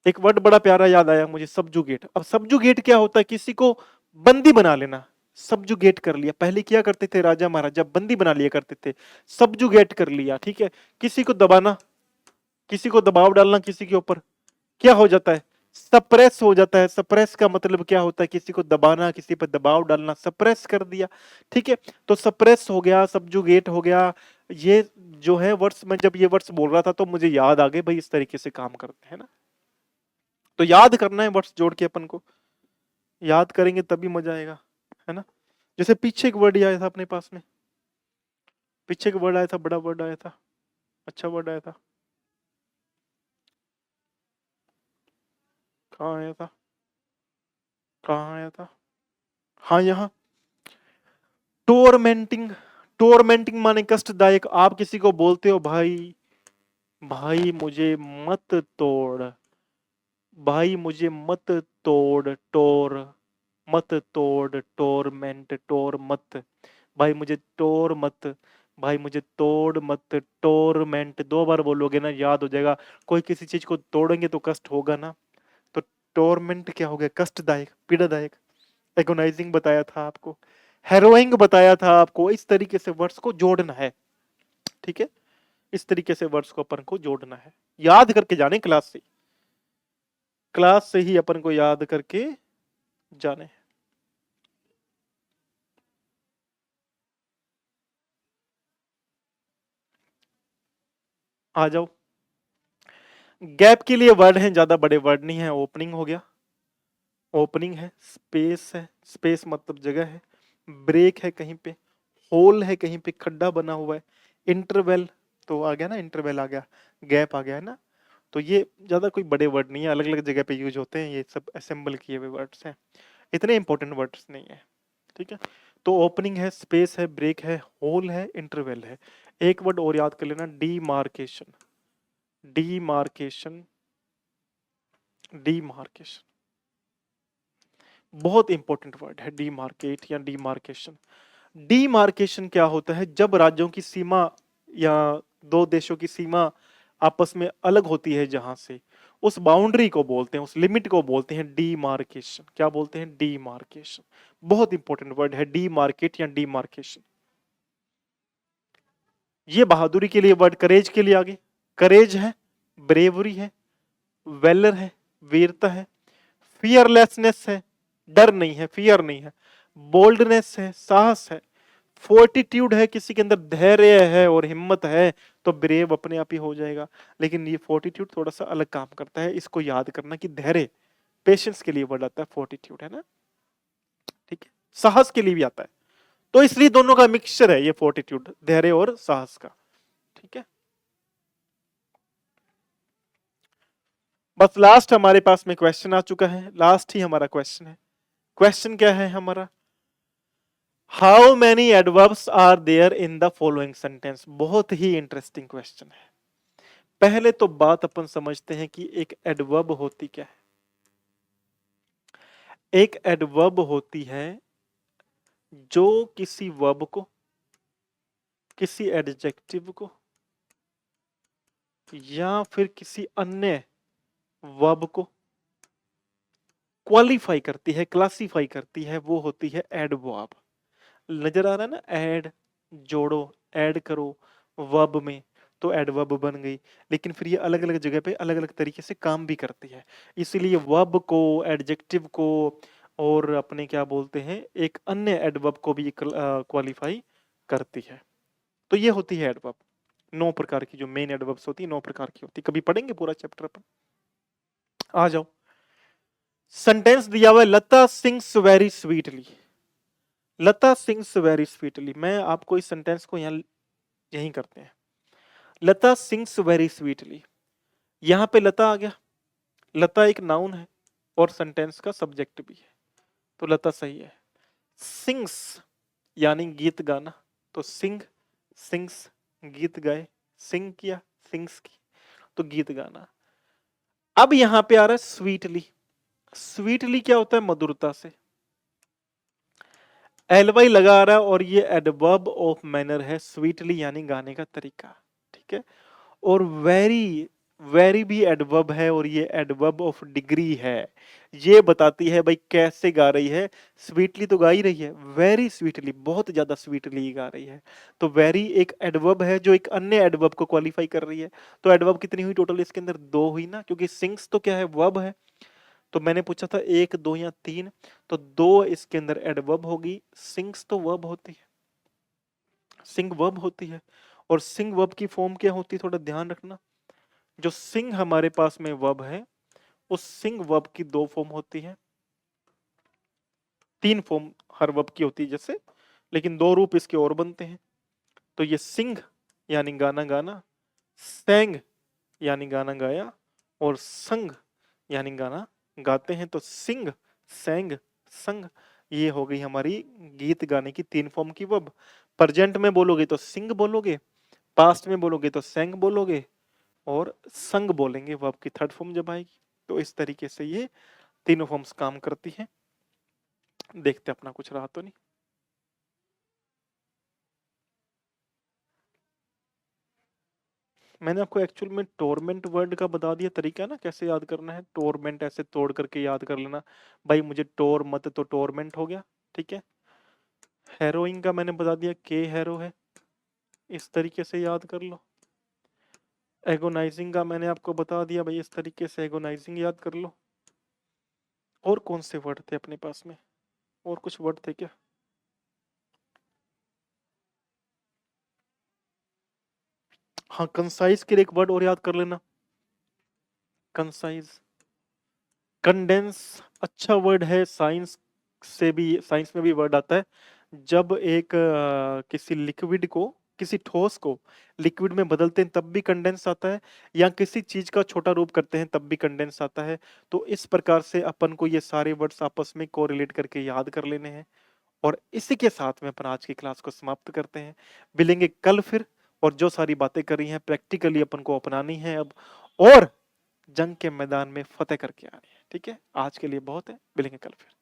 Speaker 1: एक वर्ड बड़ा प्यारा याद आया मुझे, सब्जुगेट। अब सब्जुगेट क्या होता है? किसी को बंदी बना लेना, सब्जुगेट कर लिया। पहले क्या करते थे राजा महाराजा? बंदी बना लिया करते थे, सब्जुगेट कर लिया। ठीक है, किसी को दबाना, किसी को दबाव डालना किसी के ऊपर, क्या हो जाता है? सप्रेस हो जाता है। सप्रेस का मतलब क्या होता है? किसी को दबाना, किसी पर दबाव डालना, सप्रेस कर दिया। ठीक है, तो सप्रेस हो गया, सब्जुगेट हो गया। ये जो है वर्ड्स, मैं जब ये वर्ड्स बोल रहा था तो मुझे याद आ गए, भाई इस तरीके से काम करते हैं ना। तो याद करना है वर्ड्स जोड़ के, अपन को याद करेंगे तभी मजा आएगा, है ना। जैसे पीछे एक वर्ड आया था अपने पास में, पीछे एक वर्ड आया था, बड़ा वर्ड आया था, अच्छा वर्ड आया था, कहाँ आया था? कहाँ आया था? हाँ यहाँ टोरमेंटिंग। टोरमेंटिंग माने कष्टदायक। आप किसी को बोलते हो भाई, भाई मुझे मत तोड़, भाई मुझे मत तोड़, टोर मत तोड़, टोरमेंट टोर मत, भाई मुझे तोड़ मत, भाई मुझे तोड़ मत, टोरमेंट। दो बार बोलोगे ना याद हो जाएगा। कोई किसी चीज को तोड़ेंगे तो कष्ट होगा ना, तो टोरमेंट क्या हो गया? कष्टदायक, पीड़ादायक। एगोनाइजिंग बताया था आपको, हैरोइंग बताया था आपको। इस तरीके से वर्ड्स को जोड़ना है, ठीक है? इस तरीके से वर्ड्स को अपन को जोड़ना है, याद करके जाने क्लास से, क्लास से ही अपन को याद करके जाने। आ जाओ। गैप के लिए वर्ड हैं, ज्यादा बड़े वर्ड नहीं है। ओपनिंग हो गया, ओपनिंग है। स्पेस है, स्पेस मतलब जगह है। ब्रेक है कहीं पे, होल है कहीं पे, खड्डा बना हुआ है। इंटरवेल तो आ गया ना, इंटरवेल आ गया, गैप आ गया है ना। तो ये ज्यादा कोई बड़े वर्ड नहीं है, अलग अलग जगह पे यूज होते हैं, ये सब असेंबल किए हुए वर्ड्स हैं, इतने इंपॉर्टेंट वर्ड्स नहीं है, ठीक है? तो ओपनिंग है, स्पेस है, ब्रेक है, होल है, इंटरवेल है। एक वर्ड और याद कर लेना, डीमार्केशन। डीमार्केशन, डीमार्केशन बहुत इंपॉर्टेंट वर्ड है, डीमार्केट या डीमार्केशन। डीमार्केशन क्या होता है? जब राज्यों की सीमा या दो देशों की सीमा आपस में अलग होती है, जहां से उस बाउंड्री को बोलते हैं, उस लिमिट को बोलते हैं डीमार्केशन। क्या बोलते हैं? डीमार्केशन। बहुत इंपॉर्टेंट वर्ड है डीमार्केट या डीमार्केशन। ये बहादुरी के लिए वर्ड, करेज के लिए आगे, करेज है, ब्रेवरी है, वेलर है, वीरता है, फियरलेसनेस है, डर नहीं है, फियर नहीं है, बोल्डनेस है, साहस है, फोर्टिट्यूड है, किसी के अंदर धैर्य है और हिम्मत है, तो ब्रेव अपने आप ही हो जाएगा। लेकिन ये फोर्टिट्यूड थोड़ा सा अलग काम करता है, इसको याद करना कि धैर्य, पेशेंस के लिए वर्ड आता है फोर्टिट्यूड, है ना? ठीक है, साहस के लिए भी आता है, तो इसलिए दोनों का मिक्सचर है ये फोर्टिट्यूड, धैर्य और साहस का, ठीक है? बस लास्ट हमारे पास में क्वेश्चन आ चुका है, लास्ट ही हमारा क्वेश्चन है। क्वेश्चन क्या है हमारा? How many adverbs are there in the following sentence. बहुत ही इंटरेस्टिंग क्वेश्चन है। पहले तो बात अपन समझते हैं कि एक एडवर्ब होती क्या है। एक एडवर्ब होती है जो किसी वर्ब को, किसी एडजेक्टिव को या फिर किसी अन्य वर्ब को क्वालिफाई करती है, क्लासिफाई करती है, वो होती है एडवर्ब। नजर आ रहा है ना? ऐड, जोड़ो, ऐड करो वर्ब में, तो एडवर्ब बन गई। लेकिन फिर ये अलग अलग जगह पे अलग अलग तरीके से काम भी करती है, इसीलिए वर्ब को, एडजेक्टिव को और अपने क्या बोलते हैं, एक अन्य एडवर्ब को भी क्वालिफाई करती है। तो ये होती है एडवर्ब। 9 प्रकार की जो मेन एडवर्ब्स होती है, 9 प्रकार की होती है। कभी पढ़ेंगे पूरा चैप्टर अपन। आ जाओ। सेंटेंस दिया हुआ है, लता सिंग्स वेरी स्वीटली। लता सिंग्स वेरी स्वीटली। मैं आपको इस सेंटेंस को यहाँ यहीं करते हैं। लता सिंग्स वेरी स्वीटली, यहां पे लता आ गया। लता एक नाउन है और सेंटेंस का सब्जेक्ट भी है, तो लता सही है। सिंग्स यानी गीत गाना, तो सिंग, सिंग्स गीत गाए, सिंग किया, सिंग्स की, तो गीत गाना। अब यहां पे आ रहा है स्वीटली। स्वीटली क्या होता है? मधुरता से। एलवाई लगा आ रहा है और ये एडवर्ब ऑफ मैनर है, स्वीटली यानी गाने का तरीका, ठीक है? और वेरी, वेरी भी एडवर्ब है और ये एडवर्ब ऑफ डिग्री है। ये बताती है भाई कैसे गा रही है। स्वीटली तो गा ही रही है, वेरी स्वीटली बहुत ज्यादा स्वीटली गा रही है। तो वेरी एक एडवर्ब है जो एक अन्य एडवर्ब को क्वालिफाई कर रही है। तो एडवर्ब कितनी हुई टोटल इसके अंदर? 2 हुई ना, क्योंकि सिंग्स तो क्या है? वर्ब है। तो मैंने पूछा था 1, 2 या 3, तो 2 इसके अंदर एडवर्ब होगी। सिंग्स तो वर्ब होती है, सिंग वर्ब होती है। और सिंग वर्ब की फॉर्म क्या होती है, थोड़ा ध्यान रखना। जो सिंग हमारे पास में वर्ब है, उस सिंग वर्ब की 2 फॉर्म होती है, 3 फॉर्म हर वर्ब की होती है जैसे, लेकिन 2 रूप इसके और बनते हैं। तो ये सिंग यानी गाना गाना, सैंग यानी गाना गाया, और संग यानी गाना गाते हैं। तो सिंग, सैंग, संग। ये हो गई हमारी गीत गाने की 3 फॉर्म की वर्ब। प्रेजेंट में बोलोगे तो सिंग बोलोगे, पास्ट में बोलोगे तो सेंग बोलोगे, और संग बोलेंगे वर्ब की थर्ड फॉर्म जब आएगी। तो इस तरीके से ये तीनों फॉर्म्स काम करती हैं। देखते अपना कुछ रहा तो नहीं। मैंने आपको एक्चुअल में टोरमेंट वर्ड का बता दिया तरीका ना, कैसे याद करना है। टोरमेंट ऐसे तोड़ करके याद कर लेना भाई, मुझे टोर मत तो टोरमेंट हो गया, ठीक है। हैरोइंग का मैंने बता दिया, के हैरो है, इस तरीके से याद कर लो। एगोनाइजिंग का मैंने आपको बता दिया भाई, इस तरीके से एगोनाइजिंग याद कर लो। और कौन से वर्ड थे अपने पास में, और कुछ वर्ड थे क्या? हाँ, कंसाइज के लिए एक वर्ड और याद कर लेना, कंसाइज। कंडेंस अच्छा वर्ड है, साइंस से भी, साइंस में भी वर्ड आता है। जब एक किसी लिक्विड को, किसी ठोस को लिक्विड में बदलते हैं तब भी कंडेंस आता है, या किसी चीज का छोटा रूप करते हैं तब भी कंडेंस आता है। तो इस प्रकार से अपन को ये सारे वर्ड्स आपस में कोरिलेट करके याद कर लेने हैं। और इसी के साथ में अपन आज की क्लास को समाप्त करते हैं। मिलेंगे कल फिर, और जो सारी बातें करी हैं प्रैक्टिकली अपन को अपनानी है अब, और जंग के मैदान में फतेह करके आनी है। ठीक है, आज के लिए बहुत है, मिलेंगे कल फिर।